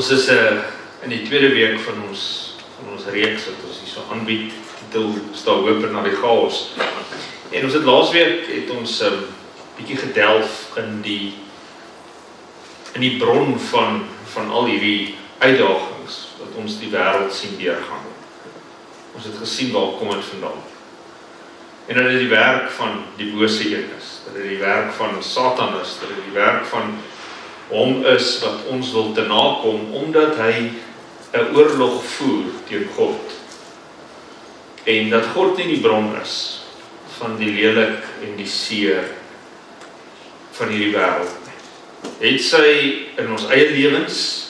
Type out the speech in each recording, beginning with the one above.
Ons is in die tweede week van ons reeks wat ons hier so aanbied, titel staan Hoop na die chaos. En ons het laasweek het ons bietjie gedelf in die bron van al hierdie uitdagings wat ons die wêreld sien deurgaan. Ons het gesien waar kom dit vandaan. En dat dit die werk van die bose een is, dat dit die werk van Satan is, dat dit die werk van hom is wat ons wil te nakom, omdat hy 'n oorlog voer teen God. En dat God nie die bron is van die lelik en die seer van hierdie wêreld nie. Het sy in ons eie lewens,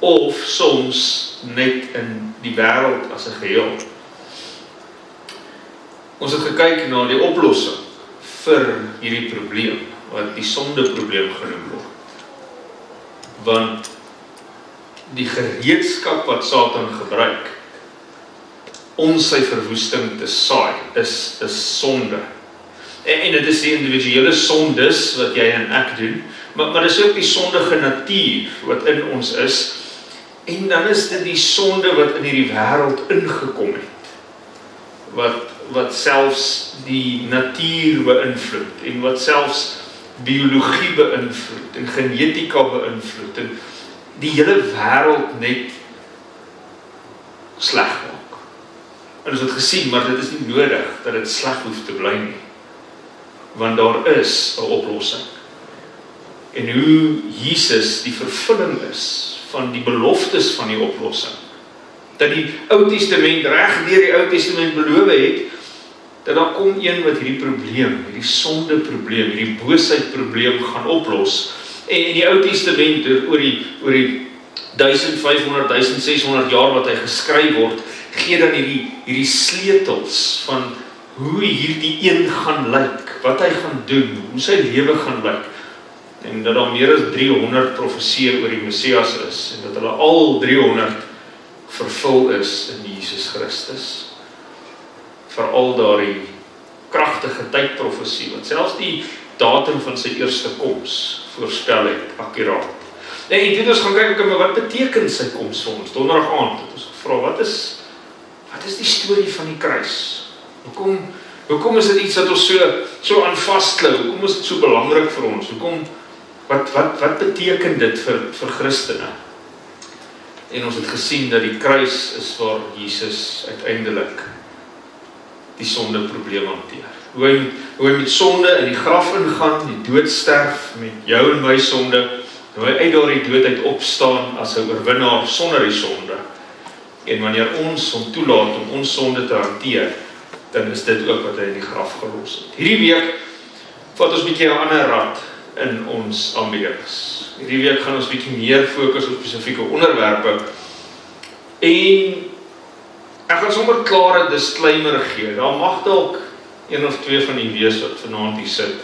of soms net in die wêreld as 'n geheel. Ons het gekyk na die oplossing vir hierdie probleem, wat die sondeprobleem genoem word. Want die gereedskap wat Satan gebruik om sy verwoesting te saai, is sonde. En dit is die individuele sondes wat jy en ek doen, maar dit is ook die sondige natuur wat in ons is, en dan is dit die sonde wat in hierdie wêreld ingekom het, wat selfs die natuur beïnvloed, en wat selfs biologie beïnvloed, en genetika beïnvloed, en die hele wêreld net sleg maak. En ons het gesien, maar dit is nie nodig dat dit sleg hoef te bly nie, want daar is 'n oplossing. En hoe Jesus die vervulling is van die beloftes van die oplossing, dat die Ou Testament reg deur die Ou Testament beloof het, dat daar kom een wat hierdie probleem, hierdie sondeprobleem, hierdie boosheidprobleem gaan oplos. En die Ou Testament oor die 1500, 1600 jaar wat hy geskryf word, gee dan hierdie sleutels van hoe hierdie een gaan lyk, wat hy gaan doen, hoe sy lewe gaan lyk. En dat daar meer as 300 profesieë oor die Messias is, en dat hulle al 300 vervul is in Jesus Christus. Veral daardie kragtige tydprofesie, wat selfs die datum van sy eerste koms voorspel het, akkuraat. En dit ons gaan kyk, maar wat beteken sy koms vir ons? Donderdag aand het ons gevra, wat is die storie van die kruis? Hoekom is dit iets wat ons so aan vasklou? Hoekom is dit so belangrik vir ons? Wat beteken dit vir Christene? En ons het gesien dat die kruis is waar Jesus uiteindelik die sondeprobleem hanteer. Hoe hy met sonde in die graf ingaan, die dood sterf met jou en my sonde, hoe hy uit daardie dood uit opstaan as 'n oorwinnaar sonder die sonde. En wanneer ons hom toelaat om ons sonde te hanteer, dan is dit ook wat hy in die graf gelos het. Hierdie week vat ons 'n bietjie 'n ander rad in ons aanbiddings. Hierdie week gaan ons bietjie meer fokus op spesifieke onderwerpe. En ek gaan sommer klare disclaimer gee. Daar mag dalk een of twee van die wees wat vanaand hier sit,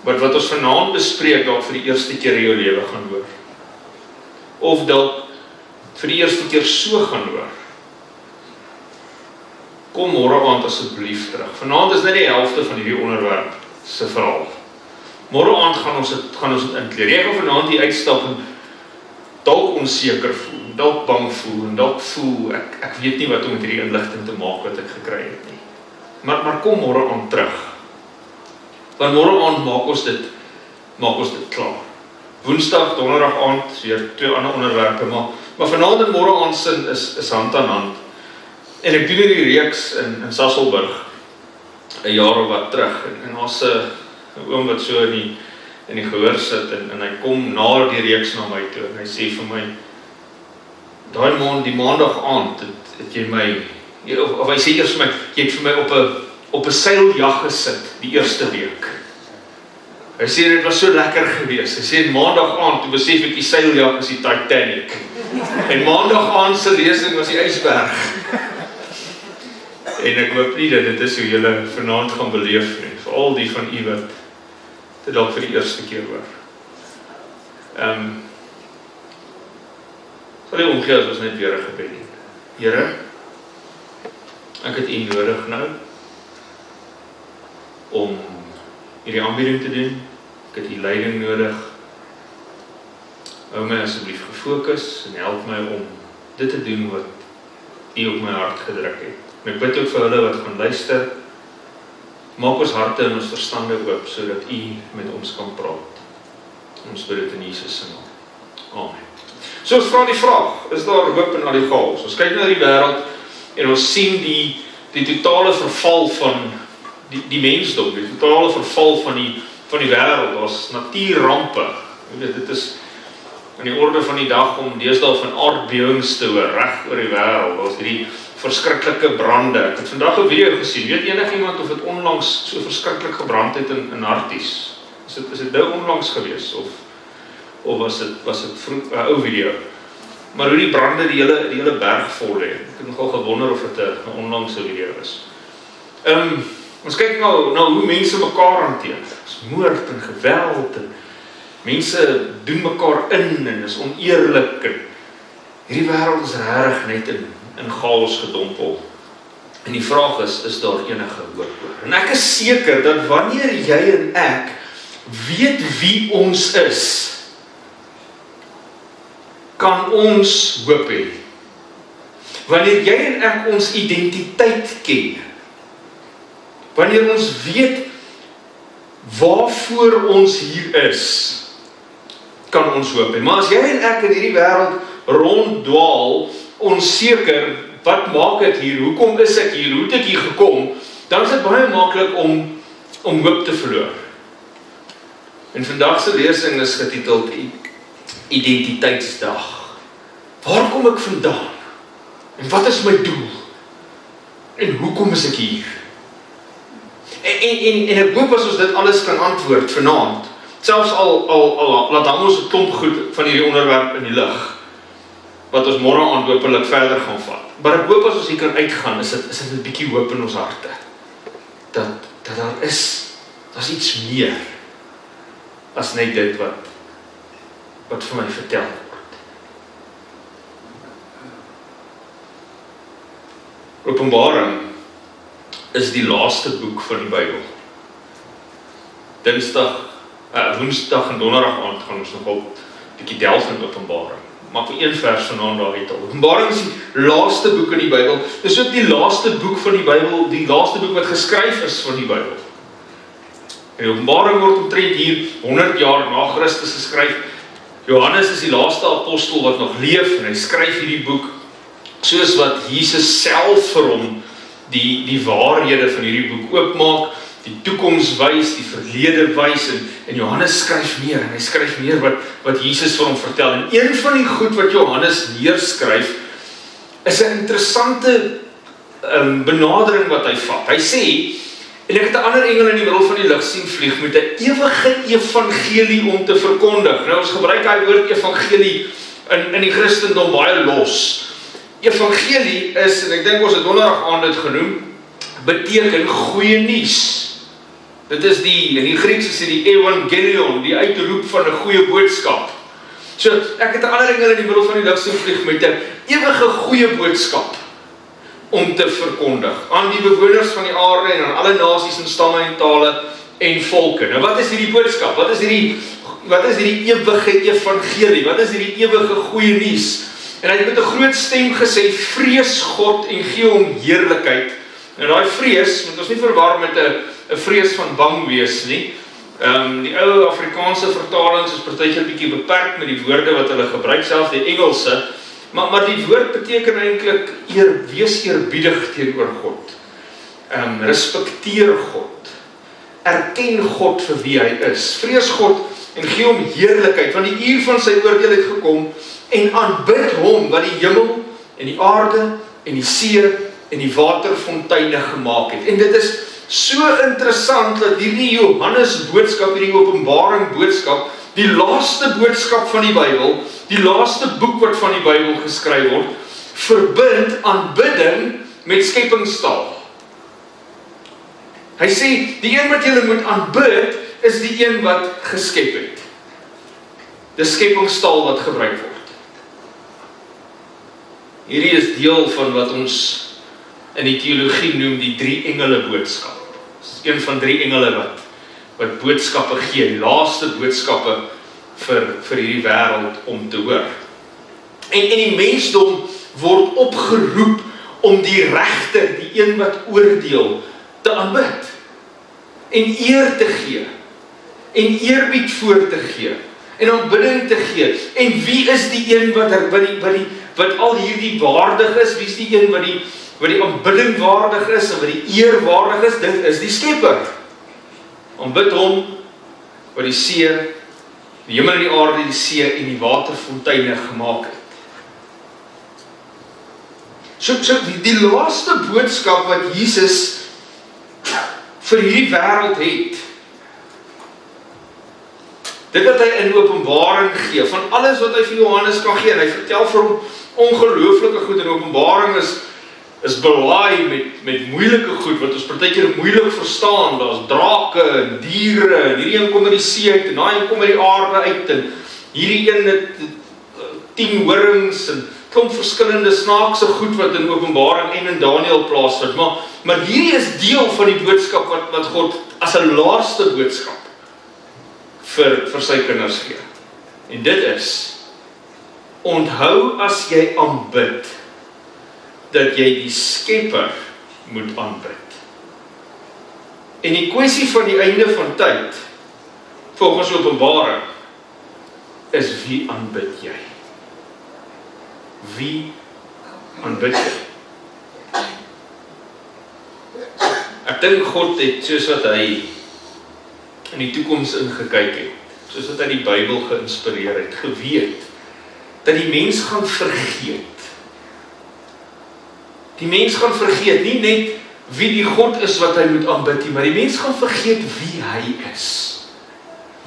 wat ons vanaand bespreek dalk vir die eerste keer in jou lewe gaan hoor. Of dalk vir die eerste keer so gaan hoor. Kom môre aand asseblief terug. Vanaand is net die helfte van hierdie onderwerp se verhaal. Môre aand gaan ons dit inkludeer. Jy gaan vanaand die uitstap en dalk onseker voel, dalk bang voel, en dalk voel, ek weet nie wat om met hierdie inligting te maak wat ek gekry het nie. Maar kom môre aand terug. Want môre aand maak ons dit klaar. Woensdag, donderdag aand, weer twee ander onderwerpe, maar vanaand en môre aand sin is hand aan hand. En ek doen hierdie reeks in Sasolburg 'n jaar of wat terug, en ons 'n oom wat so in die gehoor sit, en hy kom na die reeks na my toe, en hy sê vir my, die maandag aand het jy my, of hy sê eers vir my, jy het vir my op 'n seiljag gesit, die eerste week. Hy sê, dit was so lekker gewees. Hy sê, maandag aand, toe besef ek die seiljag is die Titanic. En maandag aand se lesing was die ysberg. En ek hoop nie dat dit is hoe julle vanaand gaan beleef nie, vir al die van u wat dit dalk vir die eerste keer hoor. Sal jy omgee as ons net weer 'n gebed doen. Here, ek het u nodig nou om hierdie aanbieding te doen. Ek het u leiding nodig. Hou my asseblief gefokus fokus en help my om dit te doen wat U op my hart gedruk het. En ek bid ook vir hulle wat gaan luister, maak ons harte en ons verstande oop, sodat U met ons kan praat. Ons bid dit in Jesus se naam. Amen. So ons vra die vraag, is daar hoop in al die chaos? Ons kyk na die wêreld en ons sien die totale verval van die mensdom, die totale verval van die wêreld. Daar's natuurrampe. Dit is in die orde van die dag om deesdae van aardbewings te hoor reg oor die wêreld. Daar's hierdie verskriklike brande. Ek het vandag 'n video gesien. Weet enigiemand of dit onlangs so verskriklik gebrand het in Harties? Is dit nou onlangs gewees of was dit vroeg 'n ou video? Maar hoe die brande die hele berg vol lê. Ek het nogal gewonder of dit 'n onlangse video is. Ons kyk nou hoe mense mekaar hanteer. Dis moord en geweld en mense doen mekaar in en is oneerlik en hierdie wêreld is regtig net in chaos gedompel. En die vraag is daar enige hoop oor? En ek is seker dat wanneer jy en ek weet wie ons is, kan ons hoop hê. Wanneer jy en ek ons identiteit ken, wanneer ons weet waarvoor ons hier is, kan ons hoop hê. Maar as jy en ek in hierdie wêreld ronddwaal, onseker, wat maak ek hier, hoekom is ek hier, hoe het ek hier gekom, dan is dit baie maklik om hoop te verloor. En vandag se lesing is getiteld Identiteitsdag. Waar kom ek vandaan? En wat is my doel? En hoekom is ek hier? En ek hoop as ons dit alles kan antwoord vanaand, selfs al laat hang ons 'n klomp goed van hierdie onderwerp in die lug, wat ons môre aand hopelik verder gaan vat. Maar ek hoop as ons hier kan uitgaan, is dit 'n bietjie hoop in ons harte. Dat daar's iets meer as net dit wat vir my vertel word. Openbaring is die laaste boek van die Bybel. Woensdag en donderdag aand gaan ons nogal 'n bietjie delf in Openbaring. Maar vir een vers vanaand daar het al. Openbaring is die laaste boek in die Bybel. Dis ook die laaste boek van die Bybel, die laaste boek wat geskryf is van die Bybel. En die Openbaring word omtrent hier 100 jaar na Christus geskryf. Johannes is die laaste apostel wat nog leef en hy skryf hierdie boek soos wat Jesus self vir hom die waarhede van hierdie boek oopmaak, die toekoms wys, die verlede wys en Johannes skryf meer en hy skryf meer wat Jesus vir hom vertel. En een van die goed wat Johannes neerskryf is 'n interessante benadering wat hy vat. Hy sê, en ek het 'n ander engel in die middel van die lug sien vlieg met 'n ewige evangelie om te verkondig. Nou ons gebruik daai woord evangelie in die Christendom baie los. Evangelie is, en ek dink ons het donderdag aand dit genoem, beteken goeie nuus. Dit is in die Grieks is dit die evangelion, die uitroep van 'n goeie boodskap. So ek het 'n ander engel in die middel van die lug sien vlieg met 'n ewige goeie boodskap om te verkondig aan die bewoners van die aarde en aan alle nasies en stamme en tale en volke. Nou wat is hierdie boodskap? Wat is hierdie ewige evangelie? Wat is hierdie ewige goeie nuus? En hy het met 'n groot stem gesê, vrees God en gee hom heerlikheid. En daai vrees, moet ons nie verwar met 'n vrees van bang wees nie. Die ou Afrikaanse vertalings is partykeer bietjie beperk met die woorde wat hulle gebruik, selfs die Engelse. Maar die woord beteken eintlik wees eerbiedig teenoor God. Respekteer God. Erken God vir wie hy is. Vrees God en gee hom heerlikheid, want die uur van sy oordeel het gekom, en aanbid hom wat die hemel en die aarde en die see en die waterfonteine gemaak het. En dit is so interessant dat hierdie Johannes boodskap, hierdie Openbaring boodskap, die laaste boodskap van die Bybel, die laaste boek wat van die Bybel geskryf word, verbind aanbidding met skepingstaal. Hy sê, die een wat julle moet aanbid, is die een wat geskep het. Dis skepingstaal wat gebruik word. Hierdie is deel van wat ons in die teologie noem die 3 engele boodskap. Dit is een van 3 engele wat boodskappe gee, laaste boodskappe vir hierdie wêreld om te hoor. En die mensdom word opgeroep om die regter, die een wat oordeel, te aanbid. En eer te gee. En eerbied voor te gee. En aanbidding te gee. En wie is die een wat al hierdie waardig is? Wie is die een wat die aanbidding waardig is en wat die eer waardig is? Dit is die Skepper. Aanbid hom wat die see, die hemel en die aarde, die see en die waterfonteine gemaak het. So die laaste boodskap wat Jesus vir hierdie wêreld het, dit wat hy in Openbaring gee, van alles wat hy vir Johannes kan gee, en hy vertel vir hom ongelooflike goed, en Openbaring is belaai met moeilike goed, wat ons partykeer moeilik verstaan, daar's drake, en diere, en hierdie een kom uit die see uit, en daai een kom uit die aarde uit, en hierdie een het 10 horings, en klomp verskillende snaakse goed wat in Openbaring en in Daniël plaasvind, maar hierdie is deel van die boodskap wat God as 'n laaste boodskap vir sy kinders gee. En dit is, onthou as jy aanbid, dat jy die Skepper moet aanbid. En die kwessie van die einde van tyd, volgens Openbaring, is wie aanbid jy? Wie aanbid jy? Ek dink God het, soos wat hy in die toekoms ingekyk het, soos wat hy die Bybel geïnspireer het, geweet, dat die mens gaan vergeet. Die mens gaan vergeet, nie net wie die God is wat hy moet aanbid nie, maar die mens gaan vergeet wie hy is.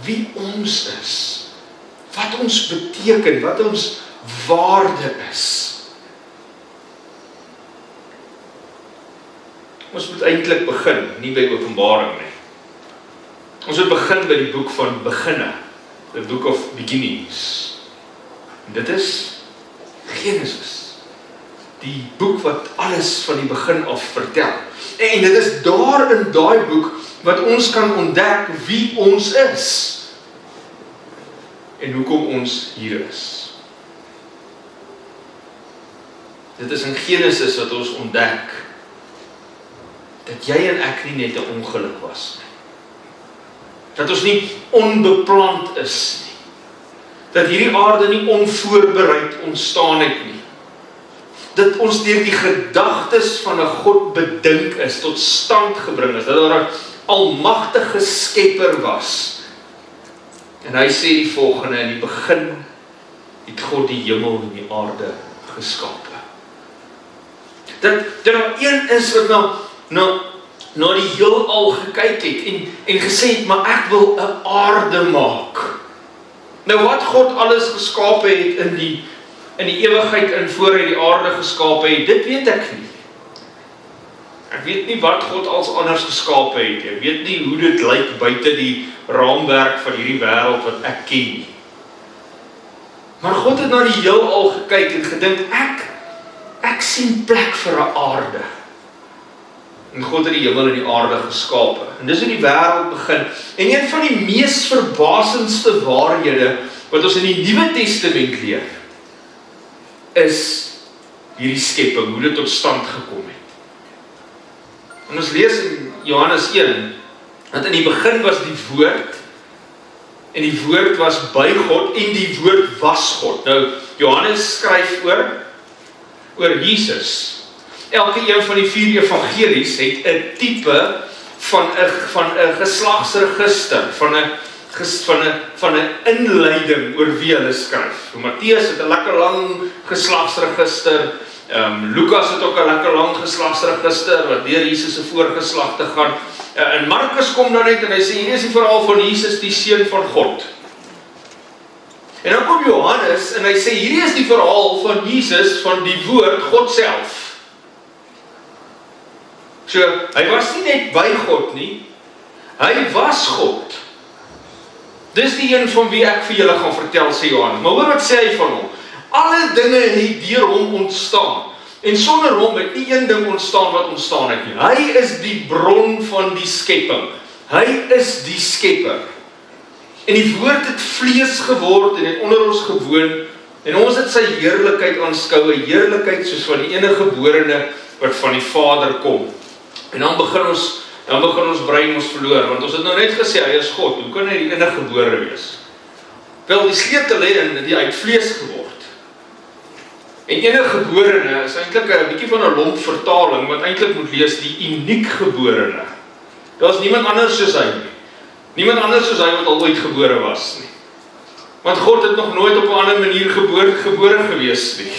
Wie ons is. Wat ons beteken, wat ons waarde is. Ons moet eintlik begin, nie by Openbaring nie. Ons moet begin by die boek van beginne, the book of beginnings. En dit is Genesis. Die boek wat alles van die begin af vertel. En dit is daar in daai boek wat ons kan ontdek wie ons is. En hoekom ons hier is. Dit is in Genesis wat ons ontdek dat jy en ek nie net 'n ongeluk was nie. Dat ons nie onbeplant is nie. Dat hierdie aarde nie onvoorbereid ontstaan het nie. Dat ons deur die gedagtes van 'n God bedink is, tot stand gebring is, dat daar 'n almagtige Skepper was. En hy sê die volgende, in die begin het God die hemel en die aarde geskape. Dat daar een is wat na die heelal gekyk het en gesê het, maar ek wil 'n aarde maak. Nou wat God alles geskape het in die ewigheid en voor hy die aarde geskape het, dit weet ek nie. Ek weet nie wat God als anders geskape het. Ek weet nie hoe dit lyk buite die raamwerk van hierdie wêreld wat ek ken nie. Maar God het na die heelal gekyk en gedink, ek sien plek vir 'n aarde. En God het die hemel en die aarde geskape. En dis hoe die wêreld begin. En een van die mees verbasendste waarhede wat ons in die Nuwe Testament leer, is hierdie skepping, hoe dit tot stand gekom het. En ons lees in Johannes 1, dat in die begin was die woord, en die woord was by God, en die woord was God. Nou, Johannes skryf oor Jesus. Elke een van die 4 evangelies het 'n tipe van 'n geslagsregister, van 'n inleiding oor wie hulle skryf. Matteus het 'n lekker lang geslagsregister, Lukas het ook 'n lekker lang geslagsregister, wat deur Jesus se voorgeslagte gaan, en Markus kom dan net en hy sê, hier is die verhaal van Jesus, die seun van God. En dan kom Johannes en hy sê, hierdie is die verhaal van Jesus, van die woord, God self. So, hy was nie net by God nie, hy was God. Dis die een van wie ek vir julle gaan vertel, sê Johannes. Maar hoor wat sê hy van hom? Alle dinge het deur hom ontstaan. En sonder hom het nie een ding ontstaan wat ontstaan het nie. Hy is die bron van die skepping. Hy is die Skepper. En die woord het vlees geword en het onder ons gewoon En ons het sy heerlikheid aanskou, 'n heerlikheid soos van die enige geborene wat van die Vader kom. En dan begin ons brein ons verloor, want ons het nou net gesê, hy is God, hoe kan hy die enige gebore wees? Wel, die sleutel lê in die uit vlees geword. En enige geborene is eintlik 'n bietjie van 'n lomp vertaling, wat eintlik moet lees die uniek geborene. Daar's niemand anders soos hy nie. Niemand anders soos hy wat al ooit gebore was nie. Want God het nog nooit op 'n ander manier gebore gewees nie.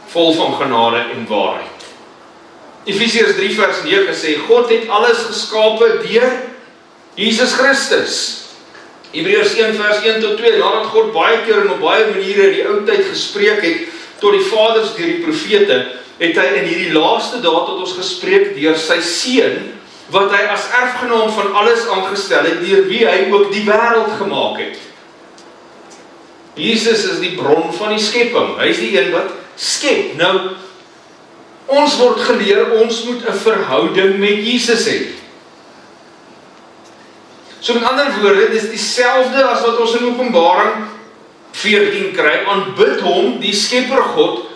Vol van genade en waarheid. Efesiërs 3 vers 9 sê, God het alles geskape deur Jesus Christus. Hebreërs 1 vers 1 tot 2, nadat God baie keer en op baie maniere in die ou tyd gespreek het tot die vaders deur die profete, het hy in hierdie laaste dae tot ons gespreek deur sy seun, wat hy as erfgenaam van alles aangestel het, deur wie hy ook die wêreld gemaak het. Jesus is die bron van die skepping. Hy is die een wat skep. Nou, ons word geleer, ons moet 'n verhouding met Jesus hê. So met ander woorde, dit is dieselfde as wat ons in Openbaring 14 kry, aanbid hom, die skepper God.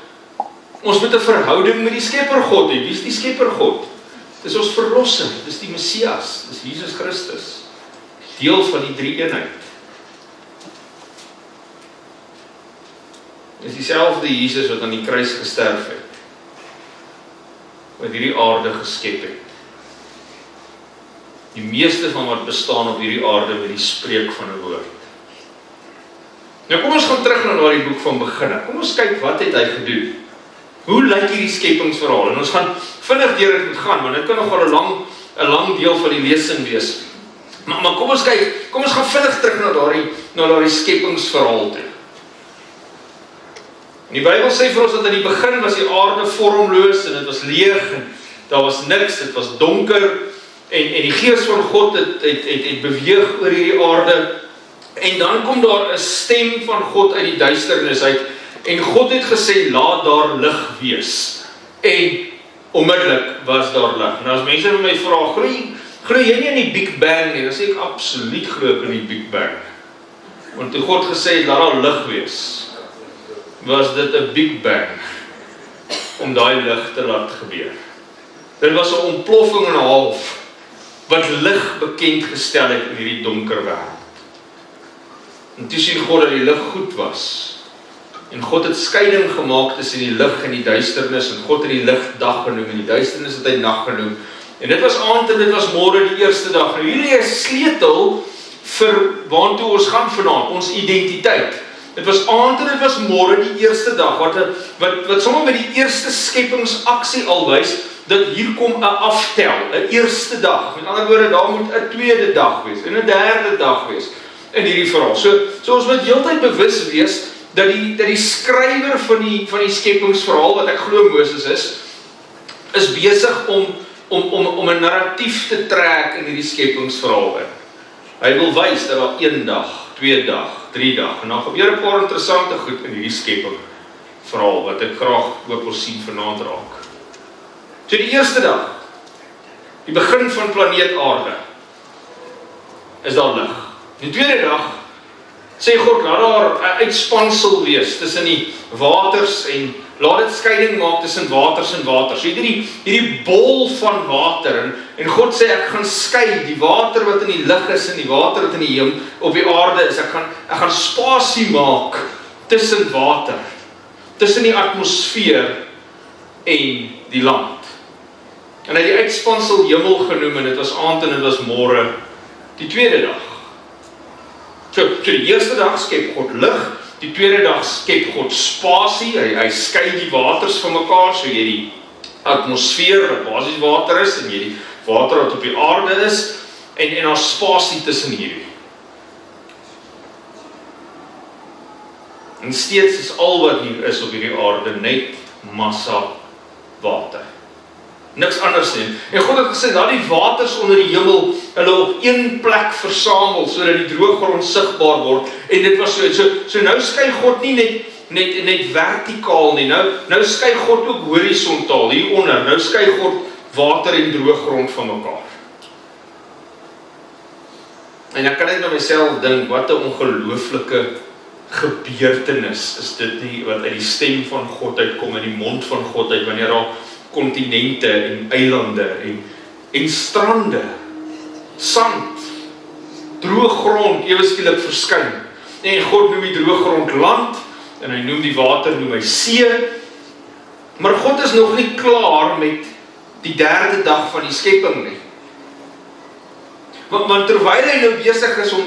Ons moet 'n verhouding met die skepper God hê. Wie is die skepper God? Dis ons verlosser, dis die Messias, dis Jesus Christus. Deel van die drie eenheid. Dis dieselfde Jesus wat aan die kruis gesterf het, wat hierdie aarde geskep het. Die meeste van wat bestaan op hierdie aarde met die spreek van 'n woord. Nou kom ons gaan terug na daardie boek van Beginne. Kom ons kyk wat het hy gedoen. Hoe lyk hierdie skepingsverhaal? En ons gaan vinnig deur dit moet gaan, want dit kan nogal 'n lang deel van die lesing wees. Maar kom ons kyk, kom ons gaan vinnig terug na daardie skepingsverhaal toe. En die Bybel sê vir ons dat in die begin was die aarde vormloos en dit was leeg en daar was niks, dit was donker en die gees van God het beweeg oor hierdie aarde en dan kom daar 'n stem van God uit die duisternis uit en God het gesê laat daar lig wees en onmiddellik was daar lig. Nou as mense my vra, glo jy nie in die Big Bang nie? Dan sê ek absoluut glo in die Big Bang. Want toe God gesê het laat daar lig wees, was dit 'n Big Bang om daai lig te laat gebeur. Dit was 'n ontploffing en 'n half wat lig bekend gestel het in hierdie donker wêreld. En toe sien God dat die lig goed was. En God het skeiding gemaak tussen die lig en die duisternis en God het die lig dag genoem en die duisternis het hy nag genoem. En dit was aand en dit was môre die eerste dag. Nou hierdie is sleutel vir waartoe ons gaan vanaand, ons identiteit. Dit was aand en dit was môre die eerste dag, wat sommer met die eerste skepingsaksie al wys, dat hier kom 'n aftel, 'n eerste dag. Met ander woorde, daar moet 'n tweede dag wees, en 'n derde dag wees, in hierdie verhaal. So ons moet heeltyd bewus wees, dat die skrywer van die skepingsverhaal, wat ek glo Moses is besig om 'n narratief te trek in hierdie skepingsverhaal in. Hy wil wys dat daar 1 dag, 2 dag, 3 dag, en dan gebeur 'n paar interessante goed in hierdie skeping verhaal, wat ek graag hoop ons sien vanaand raak. So die eerste dag, die begin van planeet Aarde, is daar lig. Die tweede dag, sê God, laat daar 'n uitspansel wees tussen die waters en laat dit skeiding maak tussen waters en waters. So hierdie bol van water en God sê ek gaan skei die water wat in die lug is en die water wat in die hemel op die aarde is. Ek gaan spasie maak tussen water, tussen die atmosfeer en die land. En hy het die uitspansel hemel genoem en dit was aand en dit was môre die tweede dag. So die eerste dag skep God lig, die tweede dag skep God spasie, hy skei die waters van mekaar, so jy die atmosfeer wat basies water is, en jy die water wat op die aarde is, en daar spasie tussen hierdie. En steeds is al wat hier is op hierdie aarde net massa water. Niks anders nie. En God het gesê, dat die waters onder die hemel, hulle op een plek versamel, sodat die droëgrond sigbaar word, en dit was so nou skei God nie net vertikaal nie, nou skei God ook horisontaal, hieronder, nou skei God water en droëgrond van mekaar. En dan kan ek na myself dink, wat 'n ongelooflike gebeurtenis is dit nie wat uit die stem van God uitkom, in die mond van God uit, wanneer daar kontinente en eilande en strande, sand, droë grond ewe skielik verskyn. En God noem die droë grond land, en hy noem die water, noem hy see. Maar God is nog nie klaar met die derde dag van die skepping nie. Want terwyl hy nou besig is om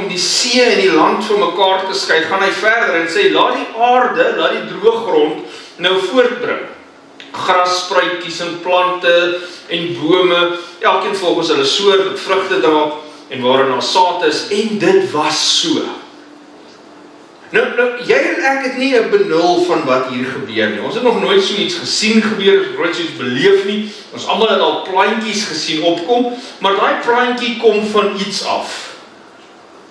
die see en die land van mekaar te skei, gaan hy verder en sê, laat die aarde, laat die droë grond nou voortbring. Grasspruitjies en plante en bome, elkeen volgens hulle soort wat vrugte dra en waarin daar saad is, en dit was so. Nou, jy en ek het nie 'n benul van wat hier gebeur nie. Ons het nog nooit so iets gesien gebeur, nooit so iets beleef nie. Ons almal het al plantjies gesien opkom, maar daai plantjie kom van iets af.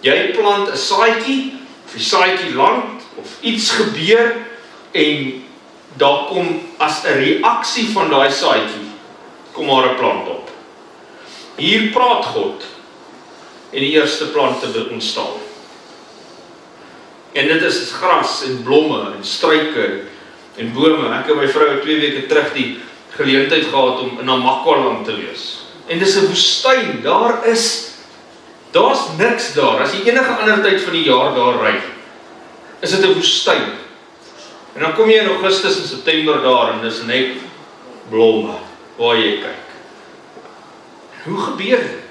Jy plant 'n saadjie, of die saadjie land, of iets gebeur, en daar kom as 'n reaksie van daai saadjie, kom maar 'n plant op. Hier praat God, en die eerste plante wil ontstaan. En dit is gras en blomme en struike en bome. Ek en my vrou 2 weke terug die geleentheid gehad om in Namakwa te wees. En dis 'n woestyn, daar's niks daar. As jy enige ander tyd van die jaar daar ry, is dit 'n woestyn. En dan kom jy in Augustus en September daar en dis net blomme waar jy kyk. Hoe gebeur dit?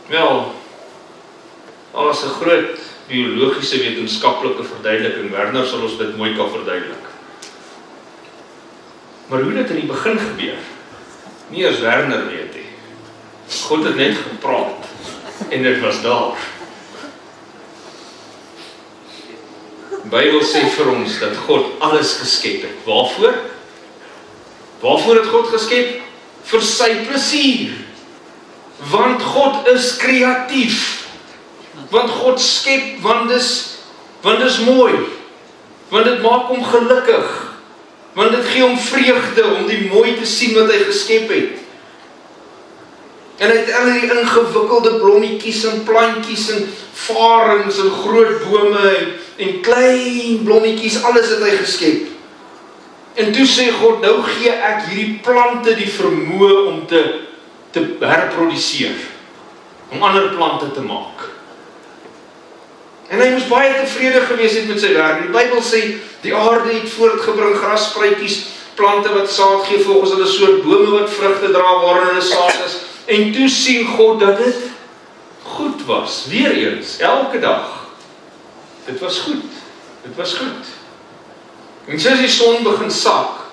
Wel, daar is 'n groot biologiese wetenskaplike verduideliking. Werner sal ons dit mooi kan verduidelik. Maar hoe dit in die begin gebeur, nie as Werner weet nie. God het net gepraat en dit was daar. Die Bybel sê vir ons dat God alles geskep het. Waarvoor? Waarvoor het God geskep? Vir sy plesier. Want God is kreatief. Want God skep, want dis mooi. Want dit maak hom gelukkig. Want dit gee hom vreugde om die mooi te sien wat hy geskep het. En hy het al die ingewikkelde blommetjies en plantjies en varings en groot bome en klein blommetjies, alles het hy geskep. En toe sê God, nou gee ek hierdie plante die vermoë om te herproduseer. Om ander plante te maak. En hy moes baie tevrede gewees het met sy werk. Die Bybel sê, die aarde het voortgebring grasspruitjies, plante wat saad gee volgens hulle soort, bome wat vrugte dra waarin hulle saad is. En toe sien God dat dit goed was. Weereens, elke dag. Dit was goed. Dit was goed. En soos die son begin sak,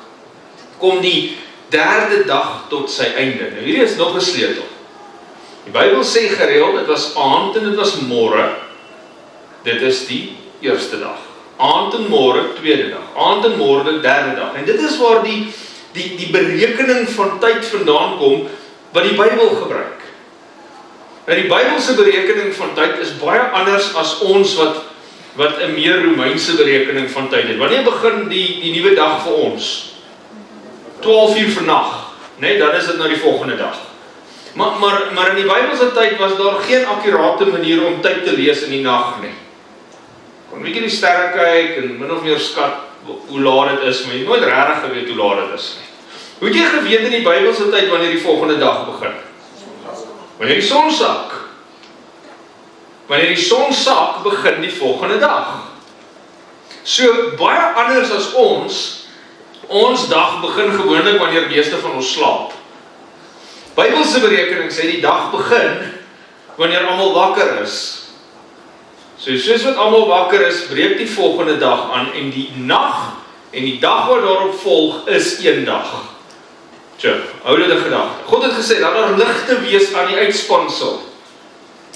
kom die derde dag tot sy einde. Nou hierdie is nog 'n sleutel. Die Bybel sê gereeld, dit was aand en dit was môre. Dit is die eerste dag. Aand en môre, tweede dag. Aand en môre, derde dag. En dit is waar die berekening van tyd vandaan kom, wat die Bybel gebruik. Nou die Bybelse berekening van tyd is baie anders as ons wat 'n meer Romeinse berekening van tyd het. Wanneer begin die nuwe dag vir ons? 12 uur vannag, nee, dan is dit nou die volgende dag. Maar in die Bybelse tyd was daar geen akkurate manier om tyd te lees in die nag nie. Kon bietjie die sterre kyk en min of meer skat hoe laat dit is, maar jy het nooit regtig geweet hoe laat dit is nie. Hoe het jy geweet in die Bybelse tyd wanneer die volgende dag begin? Wanneer die son sak. Wanneer die son sak, begin die volgende dag. So baie anders as ons dag begin gewoonlik wanneer meeste van ons slaap. Bybelse berekening sê die dag begin wanneer almal wakker is. So soos wat almal wakker is, breek die volgende dag aan en die nag en die dag wat daarop volg is een dag. Oulede gedagte. God het gesê, dat daar ligte wees aan die uitspansel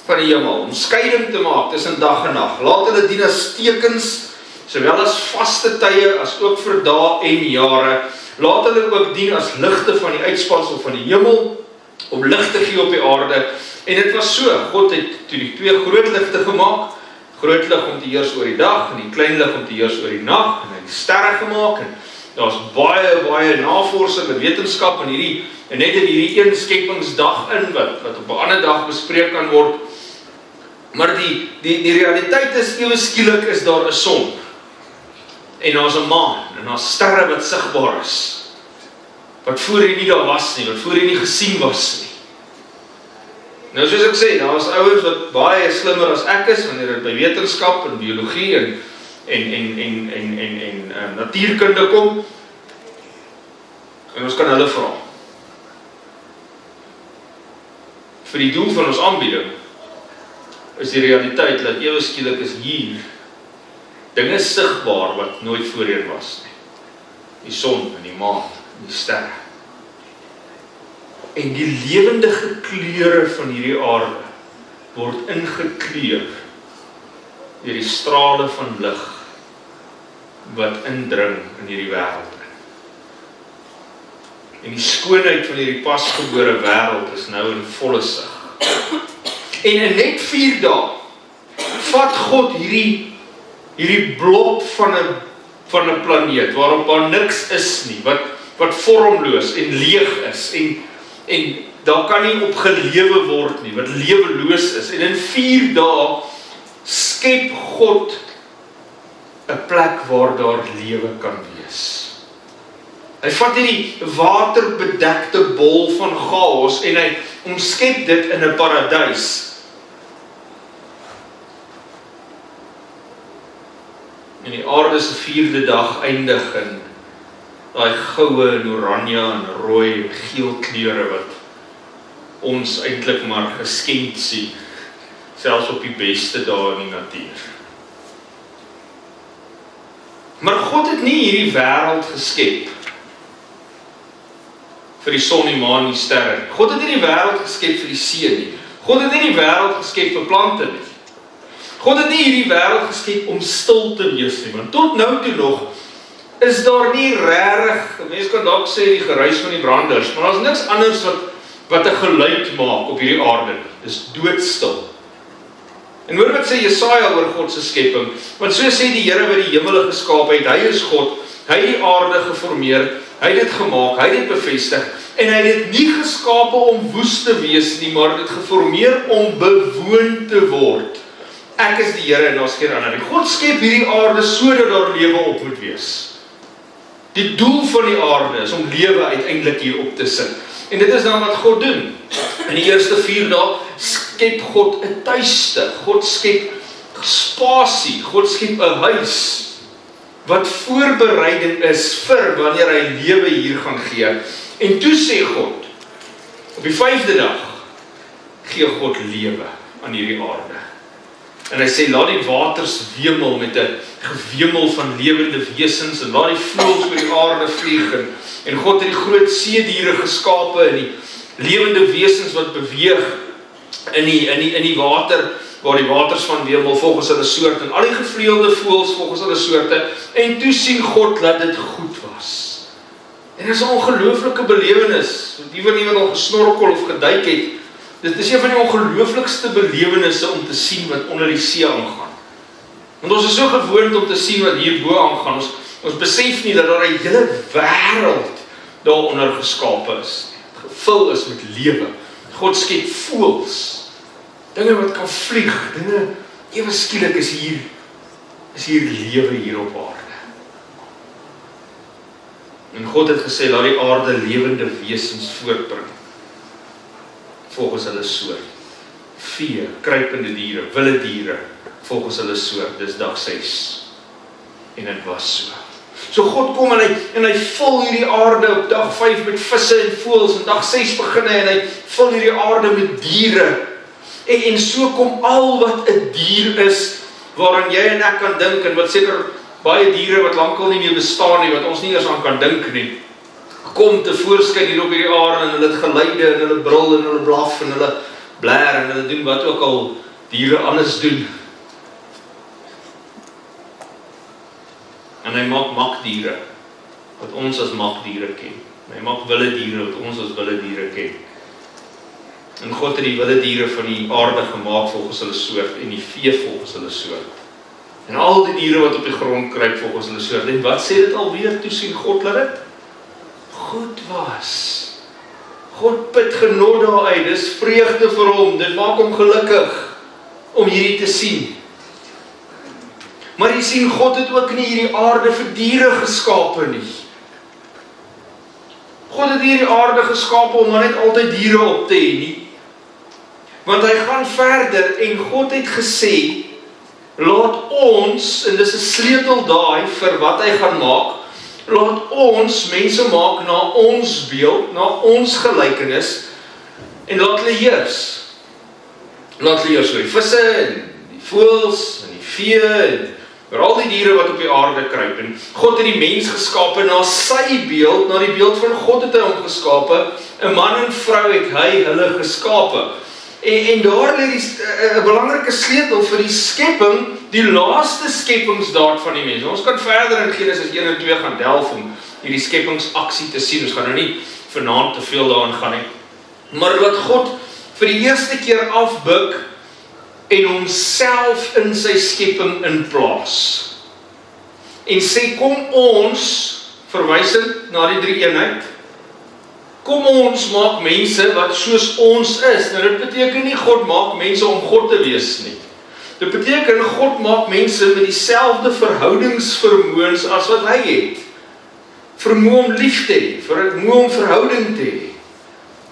van die hemel, om skeiding te maak tussen dag en nag. Laat hulle dien as tekens, sowel as vaste tye, as ook vir dae en jare. Laat hulle ook dien as ligte van die uitspansel van die hemel, om lig te gee op die aarde. En dit was so, God het toe die 2 groot ligte gemaak, groot lig om te heers oor die dag, en die klein lig om te heers oor die nag, en hy het die sterre gemaak, en daar's baie navorsing en wetenskap en net in hierdie een skepingsdag in, wat op 'n ander dag bespreek kan word. Maar die realiteit is, ewe skielik is daar 'n son. En daar's 'n maan, en daar's sterre wat sigbaar is. Wat voorheen nie daar was nie, wat voorheen nie gesien was nie. Nou soos ek sê, daar is ouers wat baie slimmer as ek is, wanneer dit by wetenskap en biologie en natuurkunde kom, en ons kan hulle vra. Vir die doel van ons aanbieding, is die realiteit, dat ewe skielik is hier, dinge sigbaar wat nooit voorheen was nie. Die son en die maan, en die sterre. En die lewendige kleure van hierdie aarde word ingekleur deur die strale van lig wat indring in hierdie wêreld. En die skoonheid van hierdie pasgebore wêreld is nou in volle sig. En in net 4 dae vat God hierdie blok van 'n planeet waarop daar niks is nie, wat vormloos en leeg is en daar kan nie op gelewe word nie, wat leweloos is. En in 4 dae skep God 'n plek waar daar lewe kan wees. Hy vat hierdie waterbedekte bol van chaos en hy omskep dit in 'n paradys. En die aarde se 4de dag eindig in daai goue en oranje en rooi en geel kleure wat ons eintlik maar geskenk sien, selfs op die beste dae in die natuur. Maar God het nie hierdie wêreld geskep vir die son, die maan en die sterre. God het nie die wêreld geskep vir die see nie. God het nie die wêreld geskep vir plante nie. God het nie hierdie wêreld geskep om stil te wees nie, want tot nou toe nog is daar nie regtig, mense kan dalk sê die geruis van die branders, maar daar's niks anders wat 'n geluid maak op hierdie aarde nie. Dis doodstil. En hoor wat sê Jesaja oor God se skepping, want so sê die Here wat die hemele geskaap het, hy is God, hy het die aarde geformeer, hy het dit gemaak, hy het dit bevestig, en hy het dit nie geskape om woes te wees nie, maar dit geformeer om bewoon te word. Ek is die Here en daar's geen ander nie. God skep hierdie aarde sodat daar lewe op moet wees. Die doel van die aarde is om lewe uiteindelik hier op te sit. En dit is dan wat God doen. In die eerste 4 dae skep God 'n tuiste. God skep spasie. God skep 'n huis wat voorbereiding is vir wanneer hy lewe hier gaan gee. En toe sê God, op die 5de dag gee God lewe aan hierdie aarde. En hy sê, laat die waters wemel met 'n gewemel van lewende wesens, en laat die voëls oor die aarde vlieg, en God het die groot seediere geskape, en die lewende wesens wat beweeg in die water, waar die waters van wemel volgens hulle soort, en al die gevleelde voëls volgens hulle soorte, en toe sien God dat dit goed was. En dit is 'n ongelooflike belewenis, die wat nie wat al gesnorkel of geduik het, dit is een van die ongelooflikste belewennisse om te sien wat onder die see aangaan. Want ons is so gewoond om te sien wat hierbo aangaan. Ons besef nie dat daar 'n hele wêreld daaronder geskape is. Gevul is met lewe. God skep voëls. Dinge wat kan vlieg. Dinge, ewe skielik is hier lewe hier op aarde. En God het gesê, laat die aarde lewende wesens voortbring. Volgens hulle soort. Vee, kruipende diere, wilde diere, volgens hulle soort. Dis dag 6. En dit was so. So God kom en hy vul hierdie aarde op dag 5 met visse en voëls, en dag 6 begin hy en hy vul hierdie aarde met diere. En so kom al wat 'n dier is, waaraan jy en ek kan dink, en wat seker baie diere wat lankal nie meer bestaan nie, wat ons nie eers aan kan dink nie, kom te voorskyn hier op hierdie aarde, en hulle het geluide, en hulle brul, en hulle blaf, en hulle blær, en hulle doen wat ook al diere anders doen. En hy maak makdiere, wat ons as makdiere ken. En hy maak wilde diere, wat ons as wilde diere ken. En God het die wilde diere van die aarde gemaak volgens hulle soort, en die vee volgens hulle soort. En al die diere wat op die grond kruip volgens hulle soort. En wat sê dit alweer? Toe sien God dat dit goed was. God put genot daaruit, dis vreugde vir hom, dit maak hom gelukkig. om hierdie te sien. Maar jy sien, God het ook nie hierdie aarde vir diere geskape nie. God het hierdie aarde geskape om maar net altyd diere op te hê nie. Want hy gaan verder en God het gesê, laat ons, en dis 'n sleutel daai vir wat hy gaan maak, laat ons mense maak na ons beeld, na ons gelykenis, en laat hulle heers. Laat hulle heers oor die visse, en die voëls, en die vee, en oor al die diere wat op die aarde kruip. En God het die mens geskape na sy beeld, na die beeld van God het hy hom geskape. 'n Man en vrou het hy hulle geskape. En daar lê 'n belangrike sleutel vir die skepping, die laaste skepingsdaad van die mens. Ons kan verder in Genesis 1 en 2 gaan delf om hierdie skepingsaksie te sien. Ons gaan nou nie vanaand te veel daarin gaan nie. Maar dat God vir die eerste keer afbuk en homself in sy skepping inplaas. En sê, kom ons, verwysend na die drie eenheid, kom ons maak mense wat soos ons is. Nou dit beteken nie God maak mense om God te wees nie. Dit beteken God maak mense met dieselfde verhoudingsvermoëns as wat hy het. Vermoë om lief te hê, vermoë om verhouding te hê,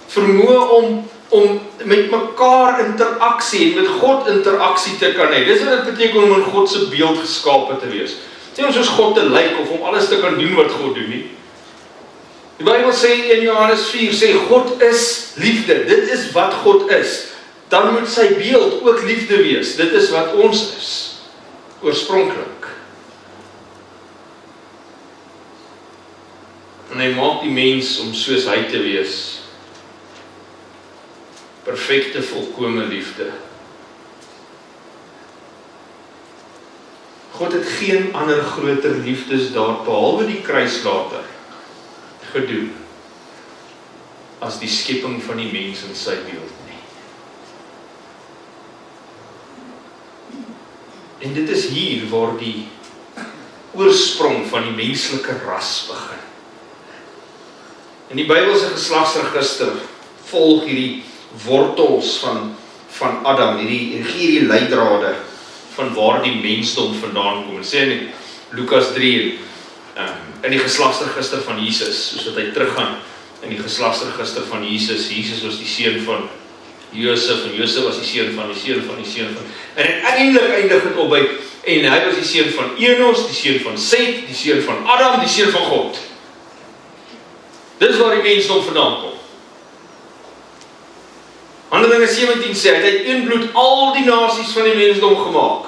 vermoë om met mekaar interaksie en met God interaksie te kan hê. Dis wat dit beteken om in God se beeld geskape te wees. Sê ons soos God te lyk of om alles te kan doen wat God doen nie. Die Bybel sê in Johannes 4, sê God is liefde. Dit is wat God is. Dan moet sy beeld ook liefde wees. Dit is wat ons is. Oorspronklik. En hy maak die mens om soos hy te wees. Perfekte, volkome liefde. God het geen ander groter liefdesdaad behalwe die kruislater gedoen as die skepping van die mens in sy beeld nie. En dit is hier waar die oorsprong van die menslike ras begin. In die Bybelse geslagsregister volg hierdie wortels van Adam, hierdie leidrade van waar die mensdom vandaan kom. Sê in Lukas 3 in die geslagsregister van Jesus, soos wat hy teruggaan in die geslagsregister van Jesus. Jesus was die seun van Josef en Josef was die seun van die seun van die seun van. En uiteindelik eindig dit op by en hy was die seun van Enos, die seun van Set, die seun van Adam, die seun van God. Dis waar die mensdom vandaan kom. Handelinge 17 sê, hy het een bloed al die nasies van die mensdom gemaak,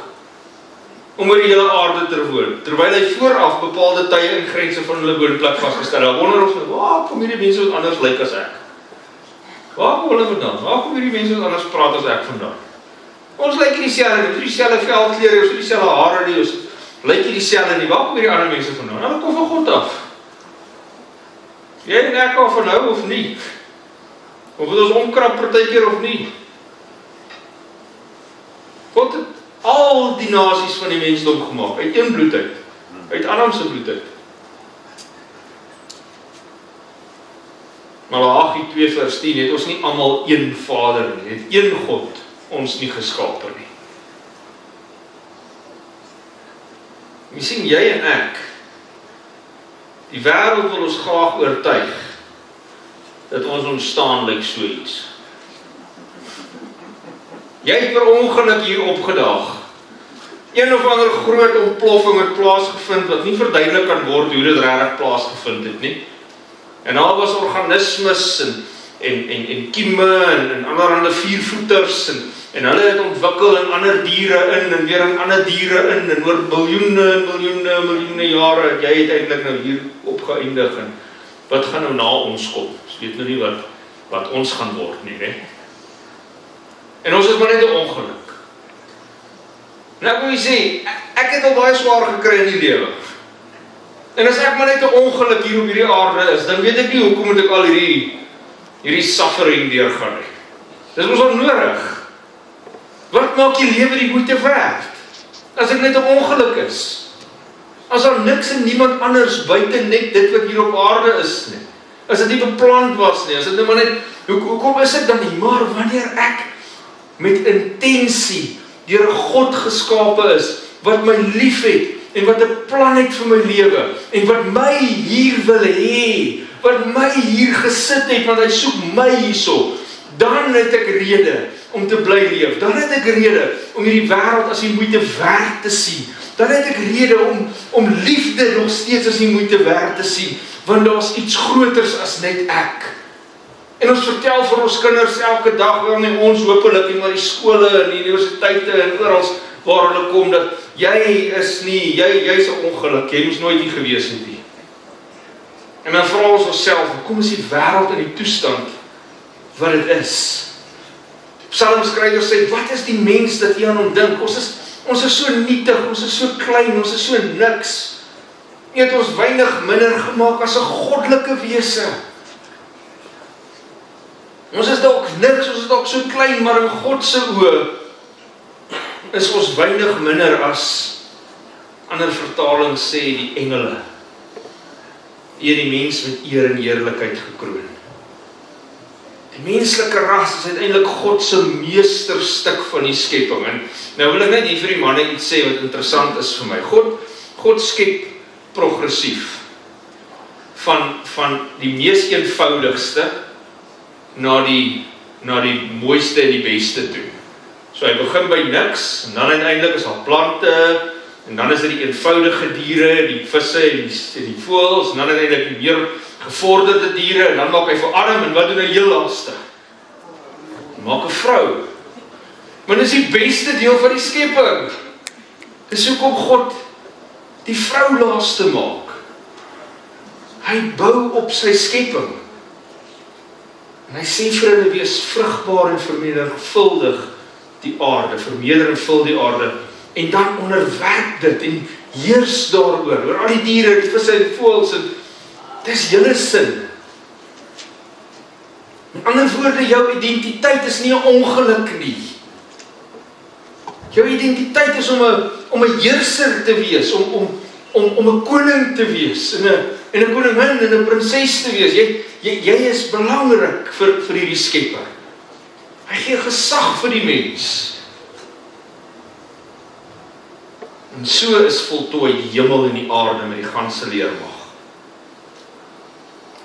om oor die hele aarde te woon, terwyl hy vooraf bepaalde tye en grense van hulle woonplek vasgestel. Hy wonder ons, waar kom hierdie mense wat anders lyk as ek? Waar kom hulle vandaan? Waar kom hierdie mense wat anders praat as ek vandaan? Ons lyk nie dieselfde, ons het dieselfde veldkleur, ons het dieselfde hare nie, ons lyk nie dieselfde nie. Waar kom hierdie ander mense vandaan? Hulle kom van God af. Jy en ek al van nou of nie? Of het ons omkrap partykeer of nie? God het al die nasies van die mensdom gemaak, uit een bloed uit, uit Adam se bloed uit. Malagi 2:10 het ons nie almal een Vader nie, het een God ons nie geskape nie. Jy sien, jy en ek, die wêreld wil ons graag oortuig dat ons ontstaan lyk so iets. Jy het per ongeluk hier opgedaag. Een of ander groot ontploffing het plaasgevind wat nie verduidelik kan word hoe dit regtig plaasgevind het nie. En daar was organismes en kieme en allerhande viervoeters en hulle het ontwikkel in ander diere in en weer in ander diere in en oor miljoene jare het jy uiteindelik nou hier opgeëindig en wat gaan nou na ons kom? Ons weet nou nie wat ons gaan word nie, né? En ons het maar net 'n ongeluk. Nou ek wil sê, ek het al baie swaar gekry in die lewe. En as ek maar net 'n ongeluk hier op hierdie aarde is, dan weet ek nie hoekom moet ek al hierdie suffering deurgaan nie. Dis mos onnodig. Wat maak die lewe die moeite werd? As ek net 'n ongeluk is. As daar niks en niemand anders buite net dit wat hier op aarde is nie. As dit nie beplan was nie, as dit nou maar net, hoekom is dit dan nie? Maar wanneer ek met intensie deur 'n God geskape is, wat my lief het, en wat 'n plan het vir my lewe, en wat my hier wil hê, wat my hier gesit het, want hy soek my hierso, dan het ek rede om te bly leef, dan het ek rede om hierdie wêreld as die moeite werd te sien, dan het ek rede om liefde nog steeds as die moeite werd te sien, want daar's iets groters as net ek. En ons vertel vir ons kinders elke dag, wel nie ons hopelik nie, maar die skole en die universiteite en oral waar hulle kom, dat jy is nie, jy's 'n ongeluk, jy moes nooit hier gewees het nie. En dan vra ons onsself, hoekom is die wêreld in die toestand wat dit is? Psalmskrywer sê, wat is die mens dat jy aan hom dink? Ons is so nietig, ons is so klein, ons is so niks. Jy het ons weinig minder gemaak as 'n goddelike wese. Ons is dalk niks, ons is dalk so klein, maar in God se oë is ons weinig minder as, ander vertalings sê, die engele. Die mens met eer en heerlikheid gekroon. Die menslike ras is uiteindelik God se meesterstuk van die skepping. En nou wil ek net hier vir die manne iets sê wat interessant is vir my. God skep progressief. Van die mees eenvoudigste na die mooiste en die beste toe. So hy begin by niks, en dan uiteindelik is daar plante, en dan is dit die eenvoudige diere, die visse en die voëls, en dan uiteindelik die meer gevorderde diere, en dan maak hy vir Adam, en wat doen hy heel laaste? Maak 'n vrou. Maar dit is die beste deel van die skepping. Dis hoekom God die vrou laaste maak. Hy bou op sy skepping. En hy sê vir hulle, wees vrugbaar en vermenigvuldig die aarde, vermeerder en vul die aarde, en dan onderwerp dit, en heers daaroor, oor al die diere, die visse en voëls, en dis julle sin. Met ander woorde, jou identiteit is nie 'n ongeluk nie. Jou identiteit is om 'n heerser te wees, om 'n koning te wees, en 'n koningin en 'n prinses te wees. Jy is belangrik vir hierdie skepper. Hy gee gesag vir die mens. En so is voltooi die hemel en die aarde met die ganse leermag.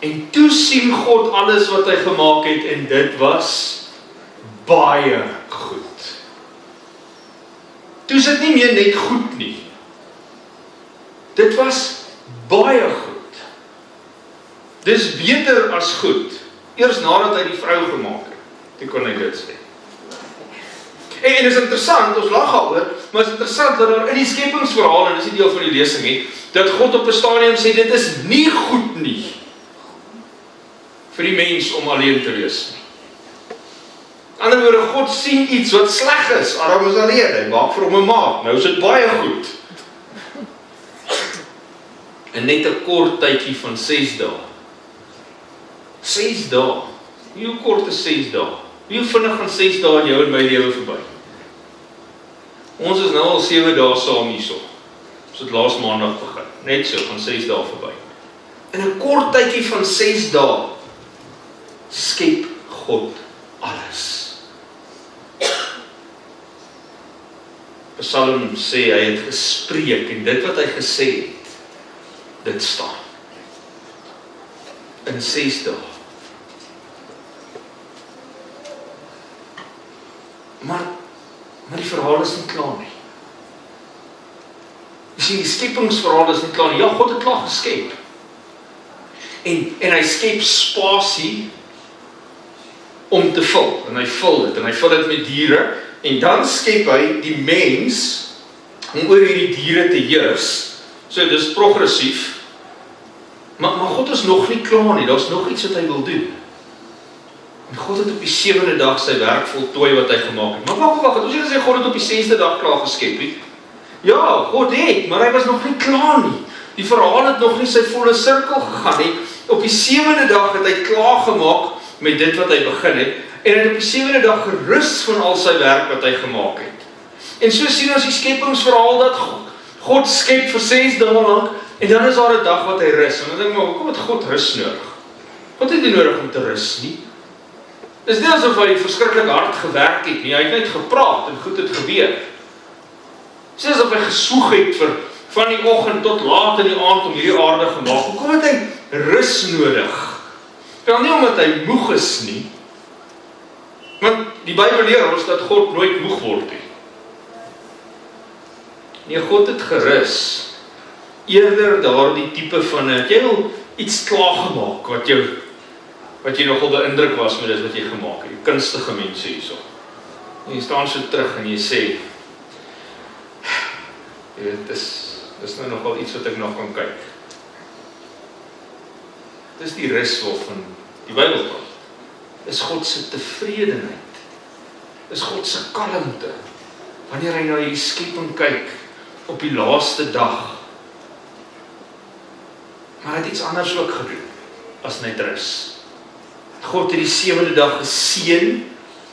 En toe sien God alles wat hy gemaak het, en dit was baie goed. Toe is dit nie meer net goed nie. Dit was baie goed. Dis beter as goed. Eers nadat hy die vrou gemaak het. Toe kon hy dit sê. En is interessant, ons lag daaroor, maar is interessant dat daar in die skepingsverhaal, en dis nie deel van die lesing nie, dat God op 'n stadium sê, dit is nie goed nie vir die mens om alleen te wees nie. Aan die ander woorde, God sien iets wat sleg is. Adam is alleen, hy maak vir hom 'n maat. Nou is dit baie goed. En net 'n kort tydjie van 6 dae. 6 dae. Hoe kort is 6 dae? Hoe vinnig gaan 6 dae in jou en my lewe verby? Ons is nou al 7 dae saam hierso. Ons het laas maandag begin. Net so, van 6 dae verby. In 'n kort tydjie van 6 dae skep God alles. Psalm sê, hy het gespreek, en dit wat hy gesê het, dit staan. In 6 dae. Maar die verhaal is nie klaar nie. Jy sien, die skepingsverhaal is nie klaar nie. Ja, God het klaar geskep. En hy skep spasie om te vul. En hy vul dit. En hy vul dit met diere. En dan skep hy die mens om oor hierdie diere te heers. So, dis progressief. Maar God is nog nie klaar nie. Daar's nog iets wat hy wil doen. En God het op die 7de dag sy werk voltooi wat hy gemaak het. Maar wacht, ons het gesê God het op die 6de dag klaar geskep het. Ja, God het, maar hy was nog nie klaar nie. Die verhaal het nog nie sy volle sirkel gegaan nie. Op die 7de dag het hy klaar gemaak met dit wat hy begin het. En hy het op die 7de dag gerus van al sy werk wat hy gemaak het. En so sien ons die skepingsverhaal dat God skep vir 6 dae lank, en dan is daar 'n dag wat hy rus. En dan dink ek, maar hoekom het God rus nodig? God het nie nodig om te rus nie. Dis nie asof hy verskriklik hard gewerk het nie, hy het net gepraat en goed het gebeur. Soos of hy geswoeg het vir van die oggend tot laat in die aand om hierdie aarde gemaak. Hoekom het hy rus nodig? Wel nie omdat hy moeg is nie, want die Bybel leer ons dat God nooit moeg word nie. Nee, God het gerus. Eerder daardie tipe van, jy wil iets klaargemaak wat jy nogal beïndruk was met dit wat jy gemaak het, die kunstige mense hierso. Jy staan so terug en jy sê, jy weet, dis nou nogal iets wat ek nog kan kyk. Dis die rus waarvan die Bybel praat. Is God se tevredenheid. Is God se kalmte. Wanneer hy na hierdie skepping kyk op die laaste dag. Maar hy het iets anders ook gedoen as net rus. God het die 7de dag geseën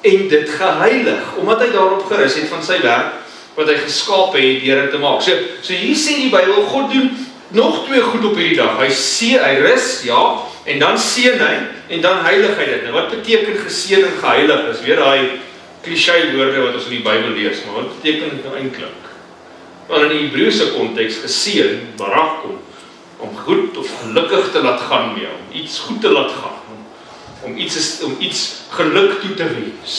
en dit geheilig, omdat hy daarop gerus het van sy werk wat hy geskaap het deur dit te maak. So hier sê die Bybel, God doen nog 2 goed op hierdie dag. Hy rus, ja, en dan seën hy en dan heilig hy dit. Nou wat beteken geseën en geheilig? Dis weer daai cliché woorde wat ons in die Bybel lees, maar wat beteken dit nou eintlik? Wel in die Hebreëse konteks geseën, barak om goed of gelukkig te laat gaan mee, om iets goed te laat gaan, om iets geluk toe te wens.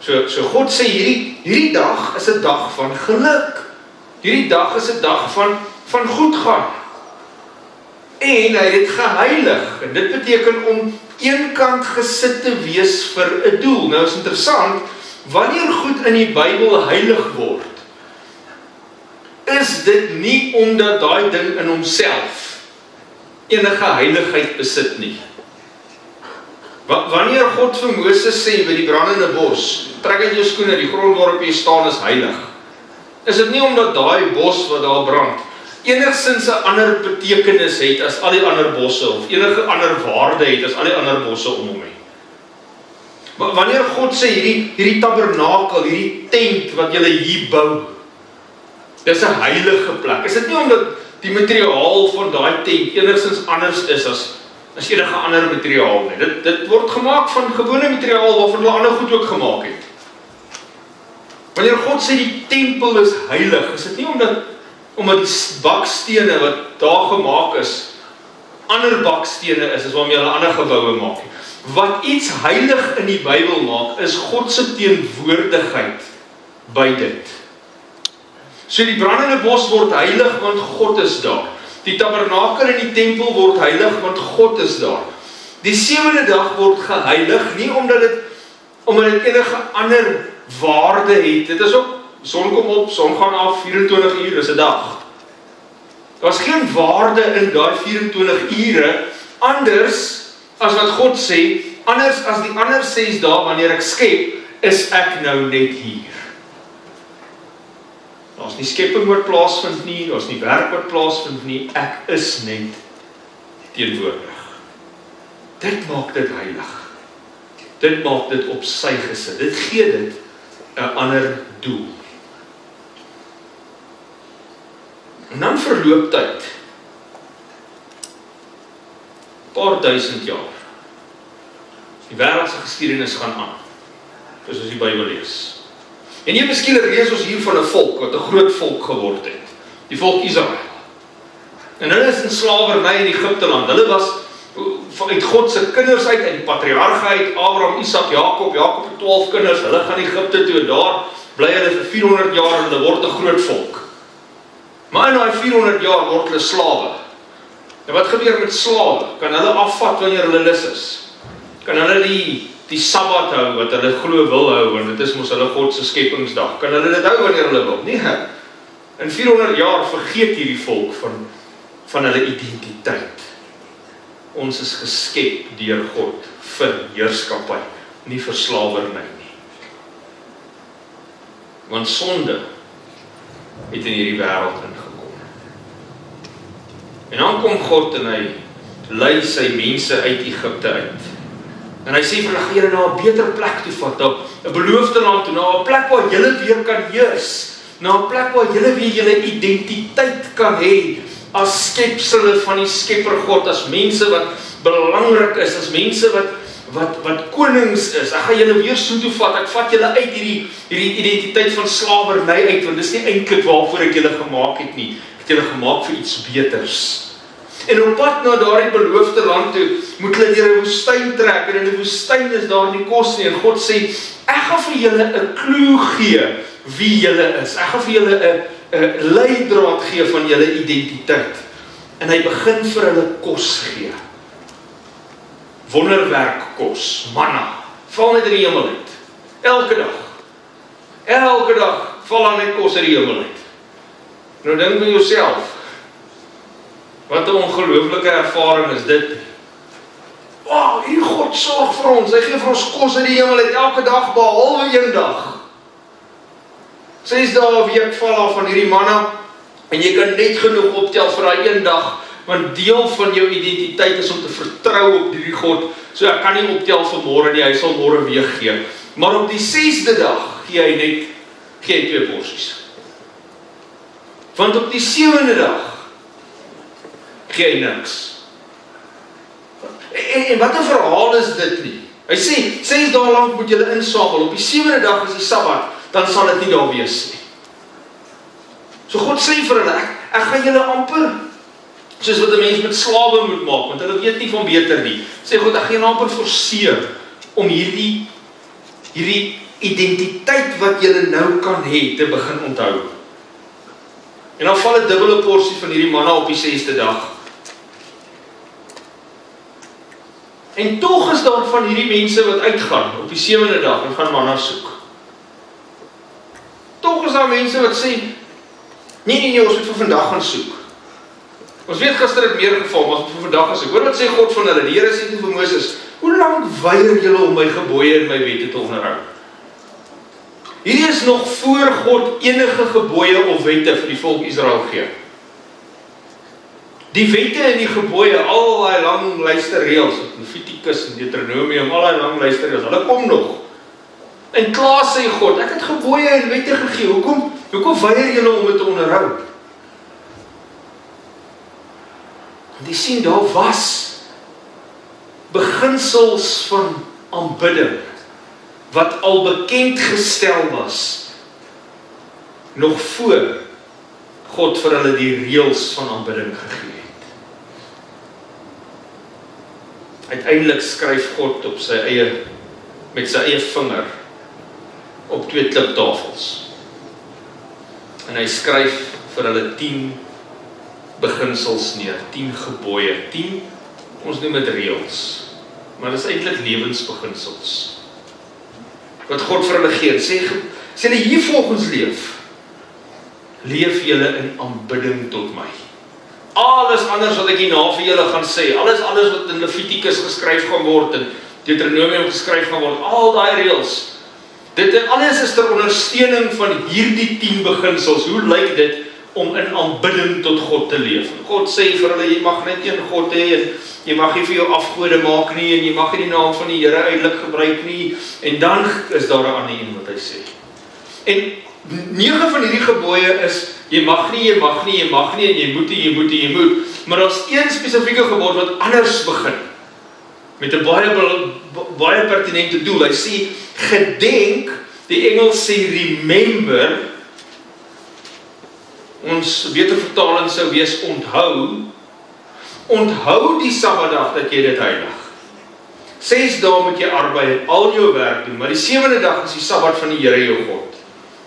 So God sê hierdie dag is 'n dag van geluk. Hierdie dag is 'n dag van goed gaan. En hy het dit geheilig. En dit beteken om eenkant gesit te wees vir 'n doel. Nou is interessant, wanneer goed in die Bybel heilig word, is dit nie omdat daai ding in homself enige heiligheid besit nie. Wanneer God vir Moses sê by die brandende bos, trek uit jou skoene, die grond waarop jy staan is heilig, is dit nie omdat daai bos wat daar brand enigsins 'n ander betekenis het as al die ander bosse, of enige ander waarde het as al die ander bosse om hom heen. Wanneer God sê hierdie tabernakel, hierdie tent wat julle hier bou, dis 'n heilige plek. Is dit nie omdat die materiaal van daai tent enigsins anders is as enige ander materiaal nie. Dit word gemaak van gewone materiaal waarvan hulle ander goed ook gemaak het. Wanneer God sê die tempel is heilig, is dit nie omdat die bakstene wat daar gemaak is, ander bakstene is waarmee hulle ander geboue maak. Wat iets heilig in die Bybel maak, is God se teenwoordigheid by dit. So die brandende bos word heilig want God is daar. Die tabernakel in die tempel word heilig want God is daar. Die 7de dag word geheilig nie omdat dit enige ander waarde het. Dit is ook son kom op, son gaan af, 24 uur is 'n dag. Daar's geen waarde in daai 24 ure anders as wat God sê, anders as die ander 6 dae wanneer ek skep, is ek nou net hier. Daar's nie skepping wat plaasvind nie, daar's nie werk wat plaasvind nie, ek is net teenwoordig. Dit maak dit heilig. Dit maak dit op sy gesit. Dit gee dit 'n ander doel. En dan verloop tyd. Paar duisend jaar. Die wêreldse geskiedenis gaan aan. Soos as die Bybel lees. En jy miskien lees ons hier van 'n volk wat 'n groot volk geword het. Die volk Israel. En hulle is in slawerny in Egipte land. Hulle was uit God se kinders uit die patriarge uit, Abraham, Isak, Jakob het 12 kinders. Hulle gaan Egipte toe en daar bly hulle vir 400 jaar en hulle word 'n groot volk. Maar in daai 400 jaar word hulle slawe. En wat gebeur met slawe? Kan hulle afvat wanneer hulle lus is? Kan hulle die Sabbat hou wat hulle glo wil hou, want dit is mos hulle God se skepingsdag? Kan hulle dit hou wanneer hulle wil? Nee. In 400 jaar vergeet hierdie volk van hulle identiteit. Ons is geskep deur God vir heerskappy, nie vir slawerny nie. Want sonde het in hierdie wêreld ingekom. En dan kom God en hy lei sy mense uit Egipte uit. En hy sê vir hulle, gaan julle na 'n beter plek toe vat, na 'n beloofde land toe, na 'n plek waar julle weer kan heers, na 'n plek waar julle weer julle identiteit kan hê as skepsele van die Skepper God, as mense wat belangrik is, as mense wat konings is. Ek gaan julle weer so toe vat. Ek vat julle uit hierdie identiteit van slawerny uit, want dis nie eintlik waarvoor ek julle gemaak het nie. Ek het julle gemaak vir iets beters. En op pad na daardie beloofde land toe, moet hulle deur 'n woestyn trek, en in die woestyn is daar nie kos nie, en God sê, ek gaan vir julle 'n klou gee wie julle is. Ek gaan vir julle 'n leidraad gee van julle identiteit. En hy begin vir hulle kos gee. Wonderwerk kos, manna, val net in die hemel uit. Elke dag val daar net kos uit die hemel uit. Nou dink by jouself, wat 'n ongelooflike ervaring is dit. Wow, hierdie God sorg vir ons, hy gee vir ons kos uit die hemel uit elke dag, behalwe een dag. 6 dae 'n week val af van hierdie manna, en jy kan net genoeg optel vir daai een dag, want deel van jou identiteit is om te vertrou op hierdie God, so ek kan nie optel vir môre nie, hy sal môre weer gee. Maar op die 6de dag gee hy 2 porsies. Want op die 7de dag gee hy niks. En wat 'n verhaal is dit nie? Hy sê, 6 dae lank moet julle insamel, op die 7de dag is die Sabbat, dan sal dit nie daar wees nie. So God sê vir hulle, ek gaan julle amper, soos wat 'n mens met slawe moet maak, want hulle weet nie van beter nie. Sê God, ek gaan julle amper forceer om hierdie identiteit wat julle nou kan hê, te begin onthou. En dan val 'n dubbele porsie van hierdie manna op die 6de dag. En tog is daar van hierdie mense wat uitgaan op die 7de dag en gaan manna soek. Tog is daar mense wat sê, nee, ons moet vir vandag gaan soek. Ons weet gister het meer geval, maar ons moet vir vandag gaan soek. Hoor wat sê God van hulle? Die Here sê toe vir Moses, hoe lank weier julle om my gebooie en my wette te onderhou? Hierdie is nog voor God enige gebooie of wette vir die volk Israel gee. Die wette en die gebooie, al daai lang lyste reëls, Levitikus en Deuteronomium, al daai lang lyste reëls, hulle kom nog. En klaar sê God, ek het gebooie en wette gegee, hoekom weier julle om dit te onderhou? Want jy sien, daar was beginsels van aanbidding, wat al bekend gestel was, nog voor God vir hulle die reëls van aanbidding gegee het. Uiteindelik skryf God op met sy eie vinger op 2 kliptafels. En hy skryf vir hulle 10 beginsels neer, 10 gebooie, 10, ons noem dit reëls, maar dit is eintlik lewensbeginsels. Wat God vir hulle gee, sê hulle hier volgens leef julle in aanbidding tot my. Alles anders wat ek hierna vir julle gaan sê, alles wat in Levitikus geskryf gaan word, en Deuteronomium geskryf gaan word, al daai reëls, dit alles is ter ondersteuning van hierdie 10 beginsels. Hoe lyk dit om in aanbidding tot God te leef? God sê vir hulle, jy mag net een God hê, en jy mag nie vir jou afgode maak nie, en jy mag nie die naam van die Here uitelik gebruik nie, en dan is daar 'n ander een wat hy sê. En 9 van hierdie gebooie is, jy mag nie, en jy moet, maar daar's een spesifieke gebod wat anders begin, met 'n baie pertinente doel. Hy sê, gedenk, die Engels sê remember, ons beter vertaling sou wees onthou die Sabbatdag dat jy dit heilig. 6 dae moet jy arbei en al jou werk doen, maar die 7de dag is die Sabbat van die Here jou God.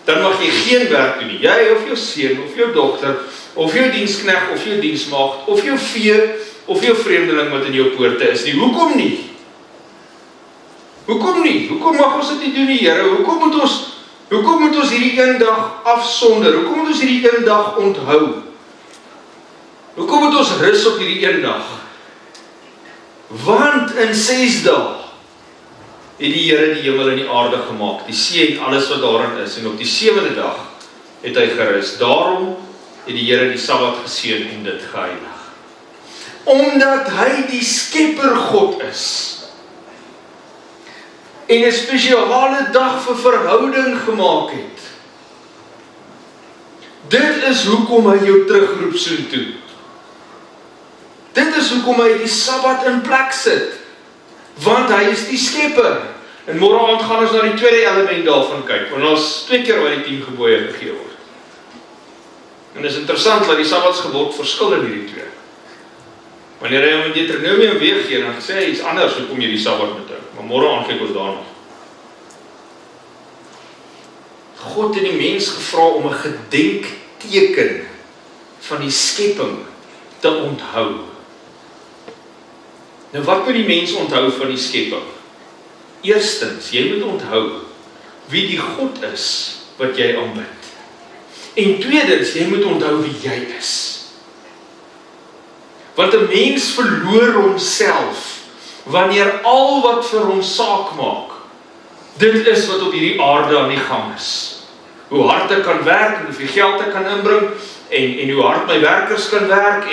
Dan mag jy geen werk doen nie, jy of jou seun, of jou dogter, of jou dienskneg, of jou diensmaagd, of jou vee, of jou vreemdeling wat in jou poorte is nie. Hoekom nie? Hoekom mag ons dit nie doen nie, Here? Hoekom moet ons hierdie een dag afsonder? Hoekom moet ons hierdie een dag onthou? Hoekom moet ons rus op hierdie een dag? Want in 6 dae het die Here die hemel en die aarde gemaak, die see en alles wat daarin is, en op die 7de dag het hy gerus. Daarom het die Here die Sabbat geseën en dit geheilig. Omdat hy die skepper God is, en 'n spesiale dag vir verhouding gemaak het. Dit is hoekom hy jou terugroep soontoe. Dit is hoekom hy die Sabbat in plek sit. Want hy is die skepper. En môre aand gaan ons na die tweede element daarvan kyk, want ons 2 keer waar die 10 gebooie gegee word. En dit is interessant dat die Sabbatsgebod verskil in hierdie 2. Wanneer hy hom in Deuteronomium weergee, dan sê hy iets anders hoekom jy die Sabbat moet hou. Maar môre aand kyk ons daarna. God het die mens gevra om 'n gedenkteken van die skepping te onthou. Nou wat moet die mens onthou van die skepping? Eerstens, jy moet onthou wie die God is wat jy aanbid. En tweedens, jy moet onthou wie jy is. Want 'n mens verloor homself wanneer al wat vir hom saak maak, dit is wat op hierdie aarde aan die gang is. Hoe hard ek kan werk en hoeveel geld ek kan inbring en hoe hard my werkers kan werk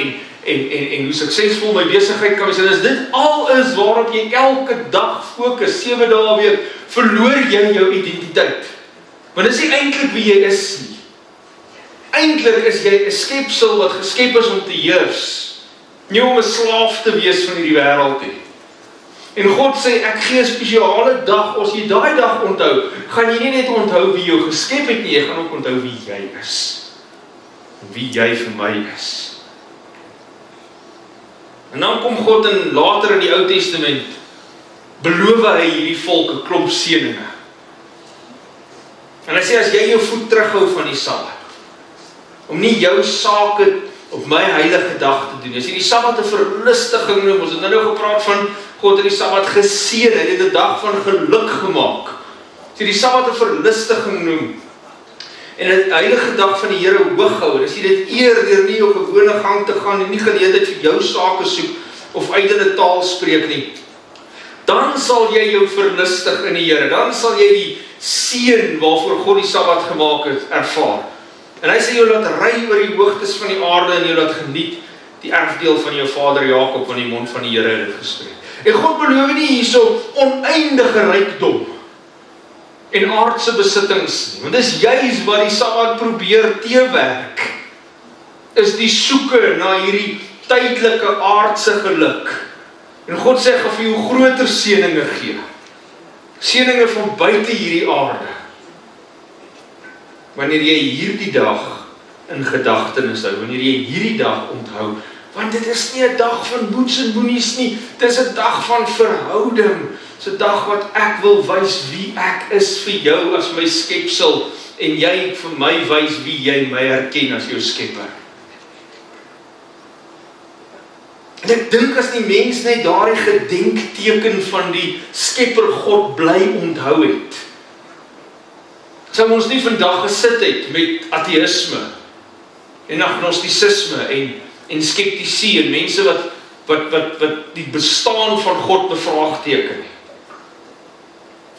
en hoe suksesvol my besigheid kan wees. En as dit al is waarop jy elke dag fokus, 7 dae 'n week, verloor jy jou identiteit. Want dit is nie eintlik wie jy is nie. Eintlik is jy 'n skepsel wat geskep is om te heers. Nie om 'n slaaf te wees van hierdie wêreld nie. En God sê, ek gee 'n spesiale dag, as jy daai dag onthou, gaan jy nie net onthou wie jou geskep het nie, jy gaan ook onthou wie jy is. En wie jy vir my is. En dan kom God in later in die Ou Testament, beloof hy hierdie volk 'n klomp seëninge. En hy sê, as jy jou voet terughou van die Sabbat, om nie jou sake op my heilige dag te doen, as jy die Sabbat 'n verlustiging noem, ons het nou gepraat van God het die Sabbat geseën, hy het 'n dag van geluk gemaak. As jy die Sabbat 'n verlustiging noem, en 'n heilige dag van die Here hoog hou, en as jy dit eer deur nie jou gewone gang te gaan en nie geleentheid vir jou sake soek of uit in 'n taal spreek nie, dan sal jy jou verlustig in die Here, dan sal jy die seën waarvoor God die Sabbat gemaak het ervaar. En hy sê jy laat ry oor die hoogtes van die aarde en jy laat geniet die erfdeel van jou vader Jakob, van die mond van die Here het dit gespreek. En God beloof nie hierso oneindige rykdom en aardse besittings nie, want dis juis wat die Sabbat probeer teewerk, is die soeke na hierdie tydelike aardse geluk. En God sê, ek gaan vir jou groter seëninge gee, seëninge van buite hierdie aarde, wanneer jy hierdie dag in gedagtenis hou, wanneer jy hierdie dag onthou, want dit is nie 'n dag van boets en boenies nie, dit is 'n dag van verhouding, dit is 'n dag wat ek wil wys wie ek is vir jou as my skepsel, en jy vir my wys wie jy my herken as jou skepper. En ek dink as die mens net daardie gedenkteken van die skepper God bly onthou het, sou ons nie vandag gesit het met ateïsme en agnostisisme en skeptisie en mense wat die bestaan van God bevraagteken nie.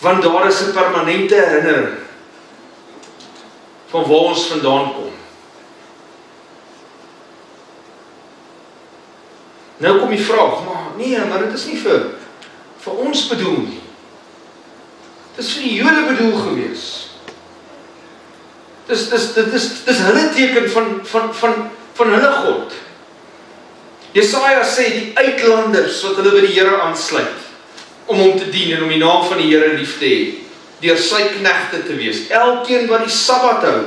Want daar is 'n permanente herinnering van waar ons vandaan kom. Nou kom die vraag, maar dit is nie vir ons bedoel nie. Dit is vir die Jode bedoel gewees. Dit is hulle teken van hulle God. Jesaja sê, die uitlanders wat hulle by die Here aansluit, om hom te dien en om die naam van die Here lief te hê, deur sy knegte te wees, elkeen wat die Sabbat hou,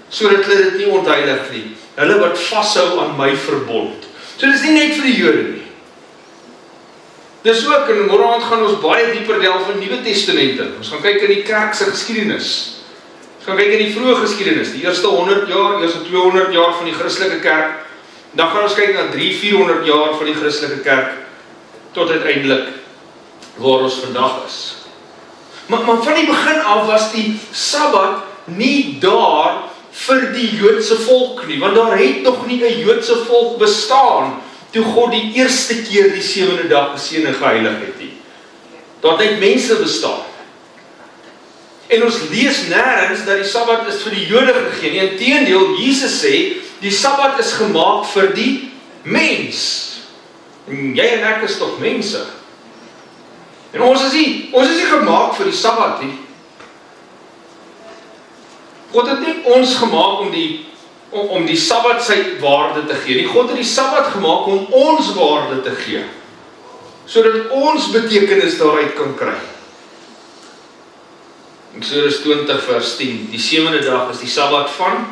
sodat hulle dit nie ontheilig nie, hulle wat vashou aan my verbond. So dit is nie net vir die Jode nie. Dis ook, in môre aand gaan ons baie dieper delf in Nuwe Testament. Ons gaan kyk in die kerk se geskiedenis. Ons gaan kyk in die vroeë geskiedenis, die eerste 100 jaar, eerste 200 jaar van die Christelike kerk. Dan gaan ons kyk na 300-400 jaar van die Christelike kerk, tot uiteindelik waar ons vandag is. Maar van die begin af was die Sabbat nie daar vir die Joodse volk nie, want daar het nog nie 'n Joodse volk bestaan, toe God die eerste keer die 7de dag geseën en geheilig het nie. Daar het net mense bestaan. En ons lees nêrens dat die Sabbat is vir die Jode gegee nie. Inteendeel, Jesus sê, die Sabbat is gemaak vir die mens. En jy en ek is tog mense. En ons is nie gemaak vir die Sabbat nie. God het nie ons gemaak om die Sabbat sy waarde te gee nie. God het die Sabbat gemaak om ons waarde te gee. sodat ons betekenis daaruit kan kry. Eksodus 20 vers 10, die 7de dag is die Sabbat van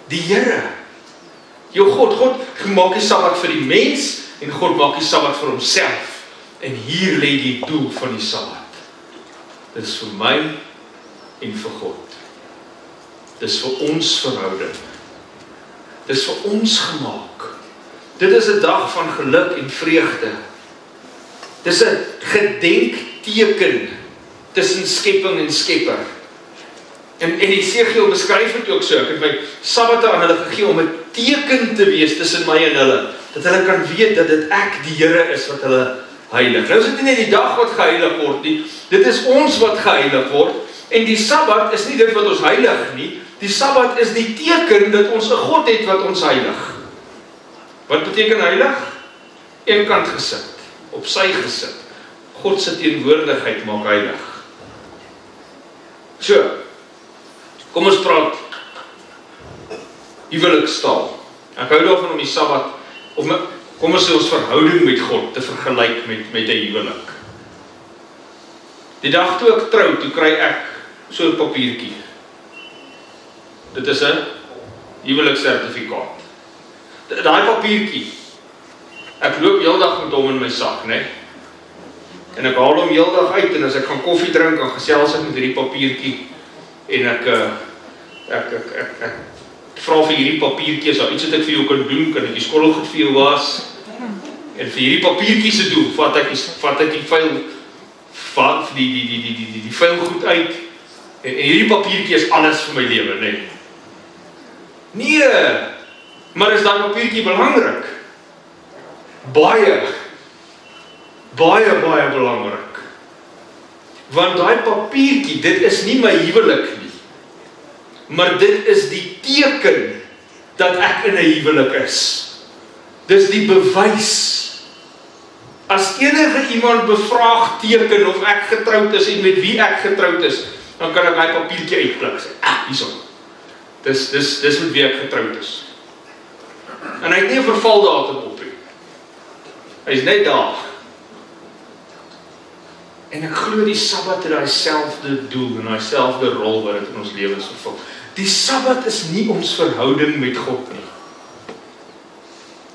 die Here. Jou God maak die Sabbat vir die mens, en God maak die Sabbat vir homself. En hier lê die doel van die Sabbat. Dit is vir my en vir God. Dit is vir ons verhouding. Dit is vir ons gemaak. Dit is 'n dag van geluk en vreugde. Dit is 'n gedenkteken tussen skepping en skepper. En Esegiel beskryf dit ook so. Ek het my Sabbate aan hulle gegee om 'n teken te wees tussen my en hulle, dat hulle kan weet dat dit ek die Here is wat hulle heilig. Nou is dit nie net die dag wat geheilig word nie, dit is ons wat geheilig word, en die Sabbat is nie dit wat ons heilig nie, die Sabbat is die teken dat ons 'n God het wat ons heilig. Wat beteken heilig? Eenkant gesit, op sy gesit. God se teenwoordigheid maak heilig. So, kom ons praat huwelikstaal. Ek hou daarvan om die Sabbat, of kom ons sê ons verhouding met God te vergelyk met 'n huwelik. Die dag toe ek trou, toe kry ek so 'n papiertjie. Dit is 'n huweliksertifikaat. Daai papiertjie, ek loop heeldag met hom in my sak, né? En ek haal hom heeldag uit, en as ek gaan koffie drink, dan gesels ek met hierdie papiertjie, en ek vra vir hierdie papiertjie, so iets wat ek vir jou kan doen, kan ek die skottelgoed vir jou was, en vir hierdie papiertjie se doel, vat ek die vuil goed uit, en hierdie papiertjie is alles vir my lewe, né? Nee, maar is daai papiertjie belangrik? Baie belangrik. Want daai papiertjie, dit is nie my huwelik nie, maar dit is die teken dat ek in 'n huwelik is. Dis die bewys. As enige iemand bevraagteken of ek getroud is en met wie ek getroud is, dan kan ek daai papiertjie uitklik sê, hierso. Dis met wie ek getroud is. En hy het nie 'n vervaldatum op nie. Hy is net daar. En ek glo die Sabbat het daai selfde doel en daai selfde rol wat dit in ons lewens vervul. Die Sabbat is nie ons verhouding met God nie.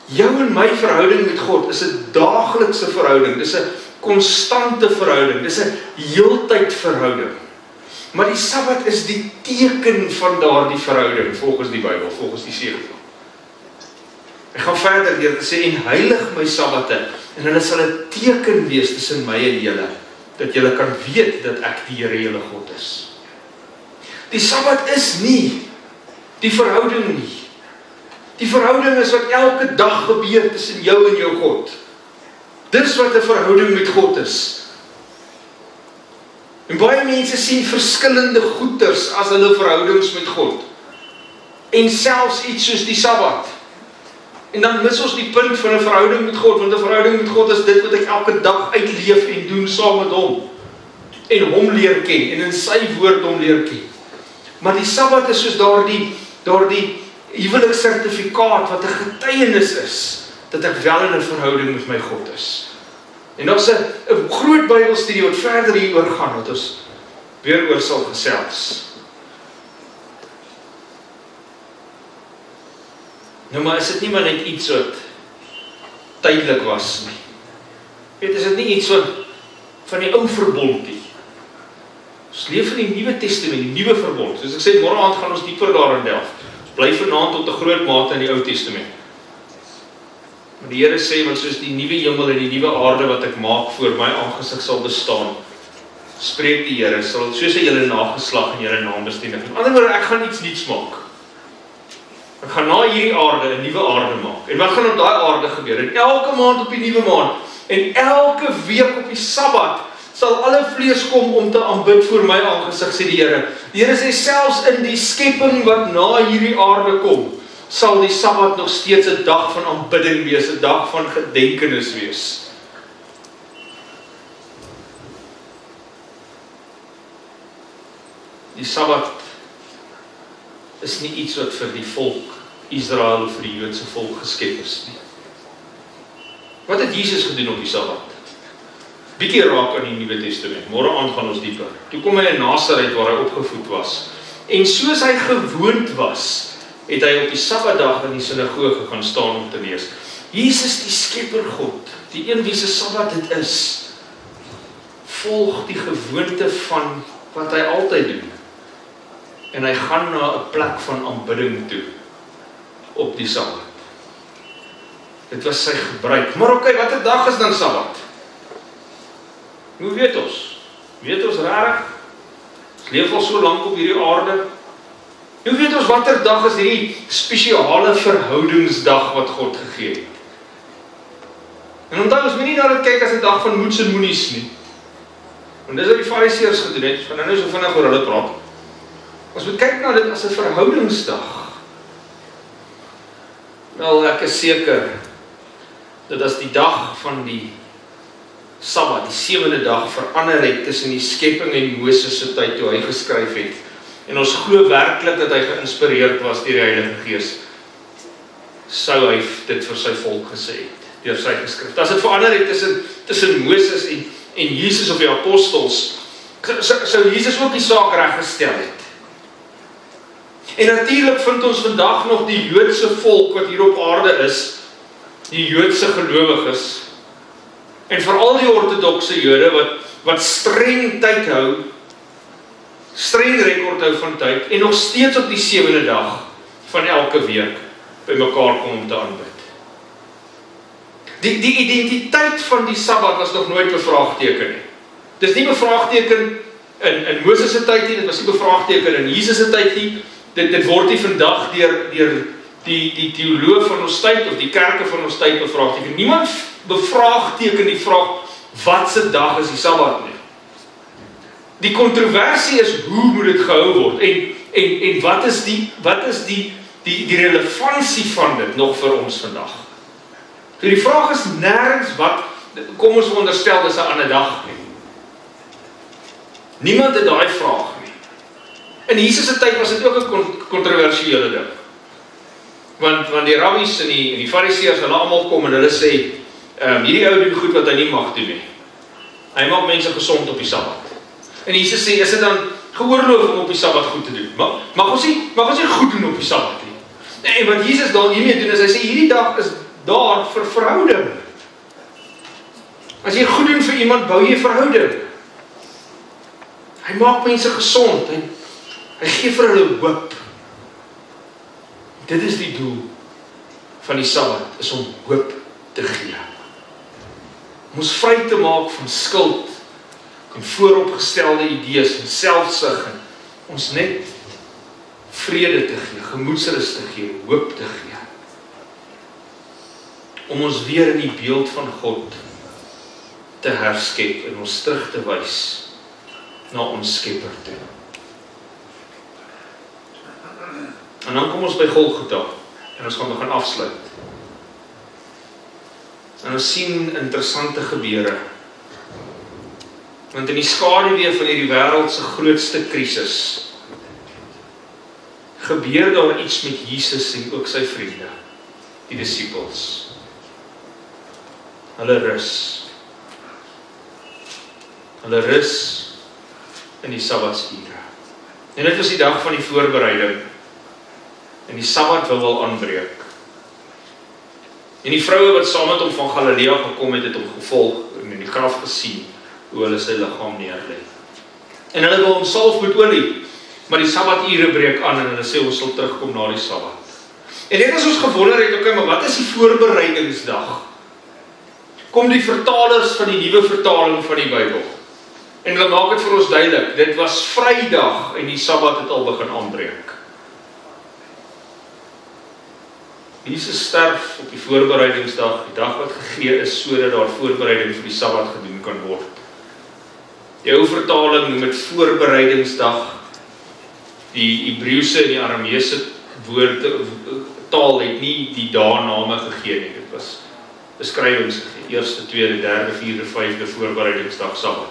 Jou en my verhouding met God is 'n daaglikse verhouding, dis 'n konstante verhouding, dis 'n heeltyd verhouding. Maar die Sabbat is die teken van daardie verhouding, volgens die Bybel, volgens die Sefer. Ek gaan verder deur te sê, en heilig my Sabbate, en hulle sal 'n teken wees tussen my en julle, dat julle kan weet dat ek die Here julle God is. Die Sabbat is nie die verhouding nie. Die verhouding is wat elke dag gebeur tussen jou en jou God. Dis wat 'n verhouding met God is. En baie mense sien verskillende goeters as hulle verhoudings met God. En selfs iets soos die Sabbat. En dan mis ons die punt van 'n verhouding met God, want 'n verhouding met God is dit wat ek elke dag uitleef en doen saam met hom. En hom leer ken, en in sy woord hom leer ken. Maar die Sabbat is soos daardie huweliksertifikaat wat 'n getuienis is, dat ek wel in 'n verhouding met my God is. En daar's 'n groot Bybelstudie wat verder hieroor gaan, wat ons weer oor sal gesels. Nou maar is dit nie maar net iets wat tydelik was nie. Weet, is dit nie iets van die ou verbond nie. Ons leef in die Nuwe Testament, die Nuwe Verbond. Soos ek sê, môre aand gaan ons dieper daarin delf. Ons bly vanaand tot 'n groot mate in die Ou Testament. Maar die Here sê, want soos die nuwe hemel en die nuwe aarde wat ek maak voor my aangesig sal bestaan, spreek die Here, sal soos hy julle nageslag en julle naam bestendig. Met ander woorde, ek gaan iets nuuts maak. Ek gaan na hierdie aarde 'n nuwe aarde maak. En wat gaan op daai aarde gebeur? En elke maand op die nuwe maand en elke week op die Sabbat sal alle vlees kom om te aanbid voor my aangesig, sê die Here. Die Here sê selfs in die skepping wat na hierdie aarde kom, sal die Sabbat nog steeds 'n dag van aanbidding wees, 'n dag van gedenkenis wees. Die Sabbat is nie iets wat vir die volk Israel of vir die Joodse volk geskep is nie. Wat het Jesus gedoen op die Sabbat? bietjie raak aan die Nuwe Testament. Môre aand gaan ons dieper. Toe kom hy in Nasaret waar hy opgevoed was. En soos hy gewoond was, het hy op die Sabbatdag in die sinagoge gaan staan om te lees. Jesus, die skepper God, die een wie se Sabbat dit is, volg die gewoonte van wat hy altyd doen. En hy gaan na 'n plek van aanbidding toe op die Sabbat. Dit was sy gebruik. Maar oké, watter dag is dan Sabbat? Hoe weet ons? Weet ons regtig? Ons leef al so lank op hierdie aarde. Hoe weet ons watter dag is hierdie spesiale verhoudingsdag wat God gegee het? En onthou, ons moet nie na dit kyk as 'n dag van moets en moenies nie. Want dis wat die Fariseërs gedoen het, ons gaan nou so vinnig oor hulle praat. Ons moet kyk na dit as 'n verhoudingsdag. Wel, ek is seker dat as die dag van die Sabbat, die 7de dag, verander het tussen die skepping en Moses se tyd toe hy geskryf het. En ons glo werklik dat hy geïnspireerd was deur die Heilige Gees, sou hy dit vir sy volk gesê het, deur sy geskrif. As dit verander het tussen Moses en Jesus of die apostels, sou Jesus ook die saak reggestel het. En natuurlik vind ons vandag nog die Joodse volk wat hier op aarde is, die Joodse gelowiges, en veral die ortodokse Jode wat streng tyd hou, streng rekord hou van tyd, en nog steeds op die 7de dag van elke week by mekaar kom om te aanbid. Die identiteit van die Sabbat was nog nooit bevraagteken nie. Dis nie bevraagteken in Moses se tyd nie, dit was nie bevraagteken in Jesus se tyd nie, dit word nie vandag deur die teoloog van ons tyd of die kerke van ons tyd bevraagteken. Niemand bevraagteken die vraag, wat se dag is die Sabbat nie. Die kontroversie is, hoe moet dit gehou word, en wat is die relevantie van dit nog vir ons vandag. So die vraag is nêrens kom ons onderstel, dis 'n ander dag nie. Niemand het daai vraag nie. In Jesus se tyd was dit ook 'n kontroversiële ding. Want die rabbies en die fariseërs, hulle almal kom en hulle sê, hierdie ou doen goed wat hy nie mag doen nie. Hy maak mense gesond op die Sabbat. En Jesus sê, is dit dan geoorloof om op die Sabbat goed te doen? Mag ons nie goed doen op die Sabbat nie. En wat Jesus dan hiermee doen, is hy sê, hierdie dag is daar vir verhouding. As jy goed doen vir iemand, bou jy verhouding. Hy maak mense gesond, hy gee vir hulle hoop. Dit is die doel van die Sabbat, is om hoop te gee. Om ons vry te maak van skuld en vooropgestelde idees en selfsug, en ons net vrede te gee, gemoedsrus te gee, hoop te gee. Om ons weer in die beeld van God te herskep en ons terug te wys na ons Skepper toe. En dan kom ons by Golgotha en ons gaan begin afsluit. En ons sien interessante gebeure. Want in die skaduwee van hierdie wêreld se grootste krisis gebeur daar iets met Jesus en ook sy vriende, die disippels. Hulle rus. Hulle rus in die Sabbatsure. En dit was die dag van die voorbereiding. En die Sabbat wil aanbreek. En die vroue wat saam met hom van Galilea gekom het hom gevolg en in die graf gesien hoe hulle sy liggaam neerlê. En hulle wil hom salf met olie, maar die Sabbature breek aan en hulle sê ons sal terugkom na die Sabbat. En net as ons gewonder het, okay, maar wat is die voorbereidingsdag? Kom die vertalers van die nuwe vertaling van die Bybel. En hulle maak dit vir ons duidelik, dit was Vrydag en die Sabbat het al begin aanbreek. Jesus sterf op die voorbereidingsdag, die dag wat gegee is, sodat daar voorbereiding vir die Sabbat gedoen kan word. Die ou vertaling noem dit voorbereidingsdag. Die Hebreëse en die Arameese taal het nie die daaname gegee nie. Dit was beskrywings gegee. Eerste, tweede, derde, vierde, vyfde voorbereidingsdag Sabbat.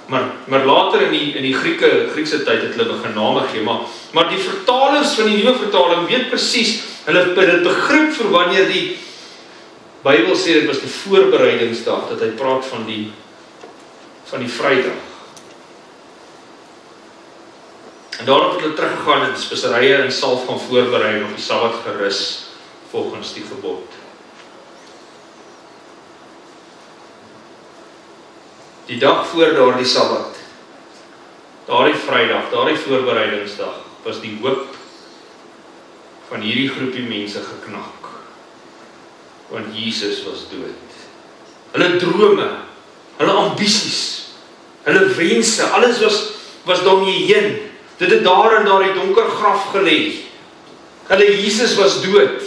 Maar later in die Griekse tyd het hulle begin name gee, maar die vertalers van die nuwe vertaling weet presies, hulle het begrip vir wanneer Bybel sê dit was die voorbereidingsdag, dat hy praat van die Vrydag. En daarop het hulle teruggegaan en speserye en salf gaan voorberei en op die Sabbat gerus volgens die gebod. Die dag voor daardie Sabbat, daardie Vrydag, daardie voorbereidingsdag, was die hoop van hierdie groepie mense geknak. Want Jesus was dood. Hulle drome, hulle ambisies, hulle wense, alles was daarmee heen. Dit het daar in daardie donker graf gelê. Hulle Jesus was dood.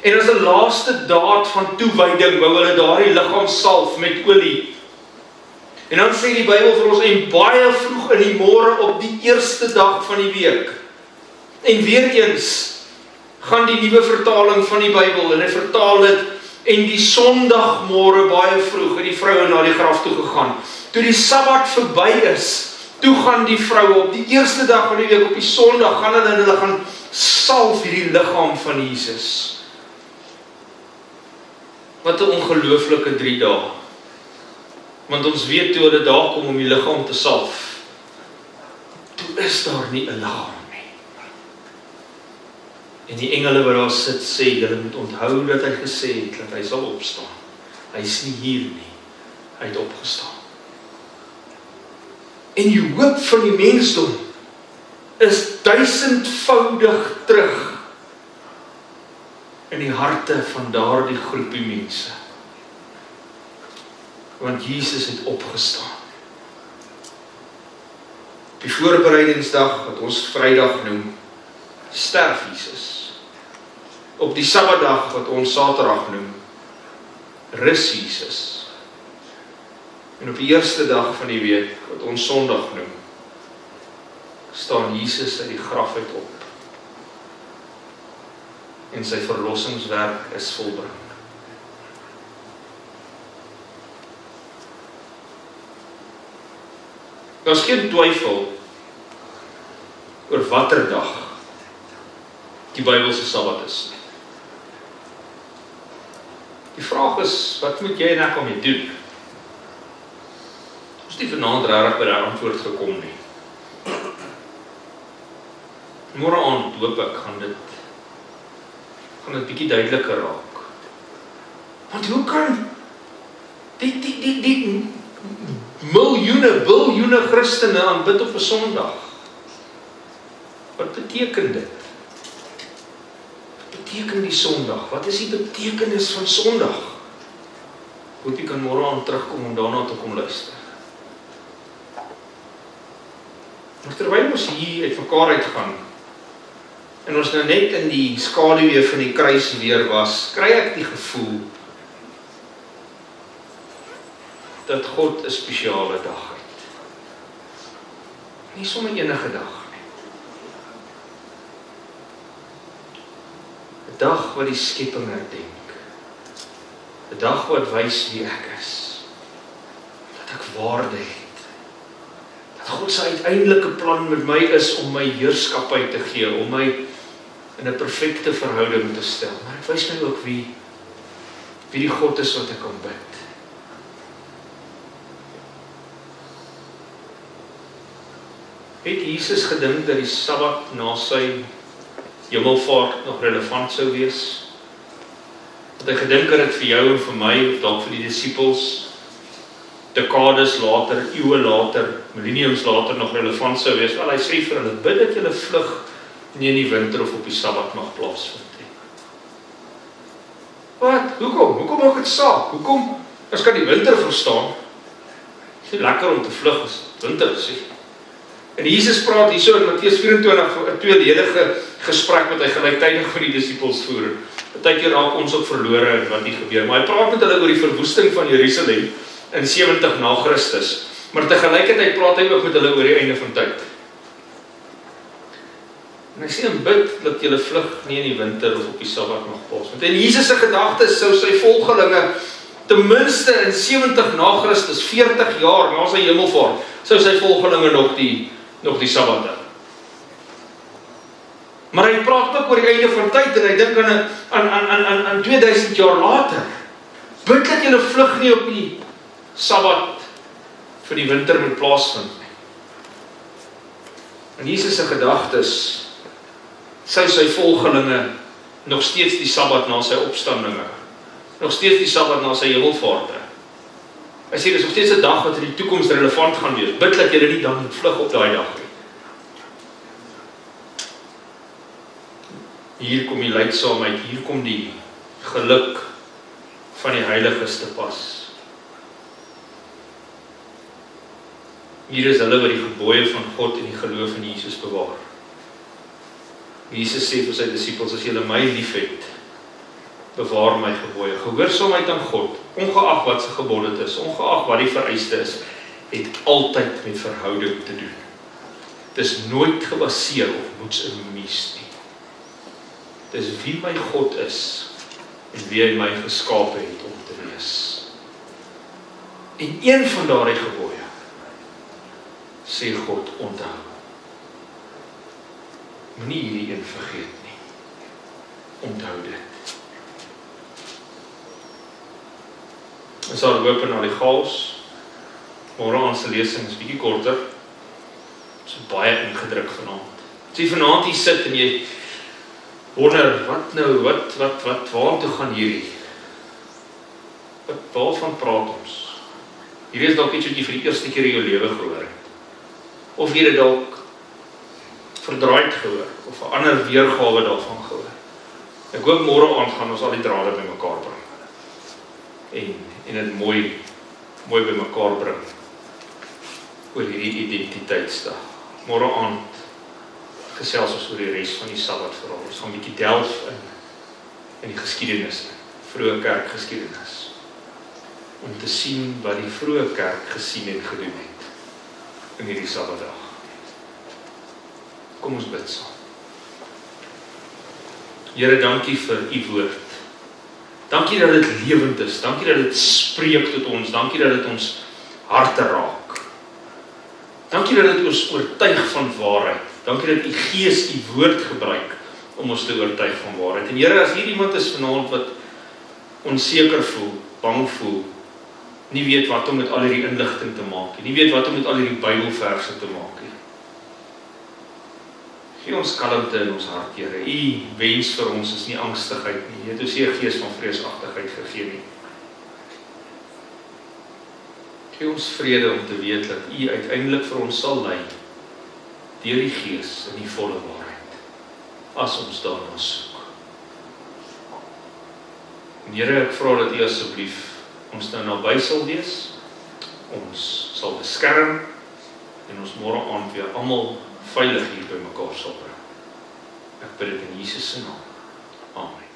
En as 'n laaste daad van toewyding wou hulle daardie liggaam salf met olie. En dan sê die Bybel vir ons, en baie vroeg in die môre op die eerste dag van die week. En weer eens gaan die nuwe vertaling van die Bybel en hy vertaal dit, en die Sondagmôre baie vroeg het die vroue na die graf toe gegaan. Toe die Sabbat verby is, toe gaan die vroue op die eerste dag van die week, op die Sondag, gaan hulle gaan salf hierdie liggaam van Jesus. Wat 'n ongelooflike 3 dae. Want ons weet toe hulle daar kom om die liggaam te salf, toe is daar nie 'n liggaam nie. En die engele wat daar sit sê, julle moet onthou dat hy gesê het, dat hy sal opstaan. Hy is nie hier nie, hy het opgestaan. En die hoop van die mensdom is 1000voudig terug in die harte van daardie groepie mense. Want Jesus het opgestaan. Die voorbereidingsdag, wat ons Vrydag noem, sterf Jesus. Op die Sabbatdag, wat ons Saterdag noem, rus Jesus. En op die eerste dag van die week, wat ons Sondag noem, staan Jesus uit die graf uit op. En sy verlossingswerk is volbring. Daar is geen twyfel oor watter dag die Bybelse Sabbat is. Die vraag is, wat moet jy en ek om mee doen? Ons het nie vanaand regtig by die antwoord gekom nie. Môre aand hoop ek gaan dit bietjie duideliker raak. Want hoe kan die biljoene Christene aanbid op 'n Sondag? Wat beteken dit? Wat beteken die Sondag? Wat is die betekenis van Sondag? Hoop jy kan môre aand terugkom om daarna te kom luister. Maar terwyl ons hier uit mekaar uitgaan, en ons nou net in die skaduwee van die kruis weer was, kry ek die gevoel dat God 'n spesiale dag het. Nie sommer enige dag nie. 'n Dag wat die skepping herdenk. 'n Dag wat wys wie ek is. Dat ek waarde het. Dat God se uiteindelike plan met my is om my heerskappy te gee, om my in 'n perfekte verhouding te stel. Maar ek wys my ook wie die God is wat ek aanbid. Het Jesus gedink dat die Sabbat na sy hemelvaart nog relevant sou wees? Het hy gedink dat dit vir jou en vir my, of dalk vir die disippels, dekades later, eeue later, millenniums later nog relevant sou wees? Wel, hy sê vir hulle, bid dat julle vlug nie in die winter of op die Sabbat mag plaasvind nie. Wat? Hoekom? Hoekom maak dit saak? Hoekom? As kan die winter verstaan. Het is nie lekker om te vlug as winter is. En Jesus praat hierso in Matteus 24, 'n tweeledige gesprek wat hy gelyktydig vir die disippels voer. Partykeer raak ons ook verlore in wat hier gebeur, maar hy praat met hulle oor die verwoesting van Jerusalem in 70 na Christus. Maar tegelijkertijd praat hy ook met hulle oor die einde van tyd. En hy sê en bid dat julle vlug nie in die winter of op die Sabbat mag plaasvind. En Jesus se gedagte sou sy volgelinge ten minste in 70 na Christus, 40 jaar na sy hemelvaart, sou sy volgelinge nog die Sabbat hou. Maar hy praat ook oor die einde van tyd en hy dink aan 2000 jaar later. Bid dat julle vlug nie op die Sabbat vir die winter moet plaasvind nie. En Jesus se gedagtes, sy volgelinge nog steeds die Sabbat na sy opstandinge, nog steeds die Sabbat na sy hemelvaarte. Hy sê, dis nog steeds 'n dag wat in die toekoms relevant gaan wees. Bid dat julle nie dan moet vlug op daai dag nie. Hier kom die lydsaamheid, hier kom die geluk van die heiliges te pas. Hier is hulle wat die gebooie van God en die geloof in Jesus bewaar. Jesus sê vir sy disippels, as julle my liefhet, bewaar my gebooie. Gehoorsaamheid aan God, ongeag wat se gebod dit is, ongeag wat die vereiste is, het altyd met verhouding te doen. Dit is nooit gebaseer op moets en moenies nie. Dit is wie my God is en wie hy my geskape het om te wees. En een van daardie gebooie sê God, onthou. Moenie hierdie een vergeet nie. Onthou dit. Ons sal hoop in al die chaos. Môre aan se lesing is bietjie korter. So baie ingedruk vanaand. As jy vanaand hier sit en jy wonder, wat nou, waartoe gaan hierdie? Waarvan praat ons? Hierdie is dalk iets wat jy vir die eerste keer in jou lewe gehoor het. Of jy dit dalk verdraaid gehoor, of 'n ander weergawe daarvan gehoor. Ek hoop môre aand gaan ons al die drade bymekaar bring. En dit mooi bymekaar bring oor hierdie identiteitsdag. Môre aand gesels ons oor die res van die Sabbat verhaal. Ons gaan 'n bietjie delf in die geskiedenis, vroeë kerkgeskiedenis, om te sien wat die vroeë kerk gesien en gedoen het in hierdie Sabbatdag. Kom ons bid saam. Here, dankie vir u woord. Dankie dat dit lewend is. Dankie dat dit spreek tot ons. Dankie dat dit ons harte raak. Dankie dat dit ons oortuig van waarheid. Dankie dat u Gees u woord gebruik om ons te oortuig van waarheid. En Here, as hier iemand is vanaand wat onseker voel, bang voel, nie weet wat om met al hierdie inligting te maak nie, nie weet wat om met al hierdie Bybelverse te maak nie. Gee ons kalmte in ons hart, Here. U wens vir ons is nie angstigheid nie. U het ons nie 'n gees van vreesagtigheid gegee nie. Gee ons vrede om te weet dat u uiteindelik vir ons sal lei deur die Gees in die volle waarheid, as ons daarna soek. En Here, ek vra dat u asseblief ons nou naby sal wees, ons sal beskerm, en ons môre aand weer almal veilig hier by mekaar sal bring. Ek bid dit in Jesus se naam. Amen.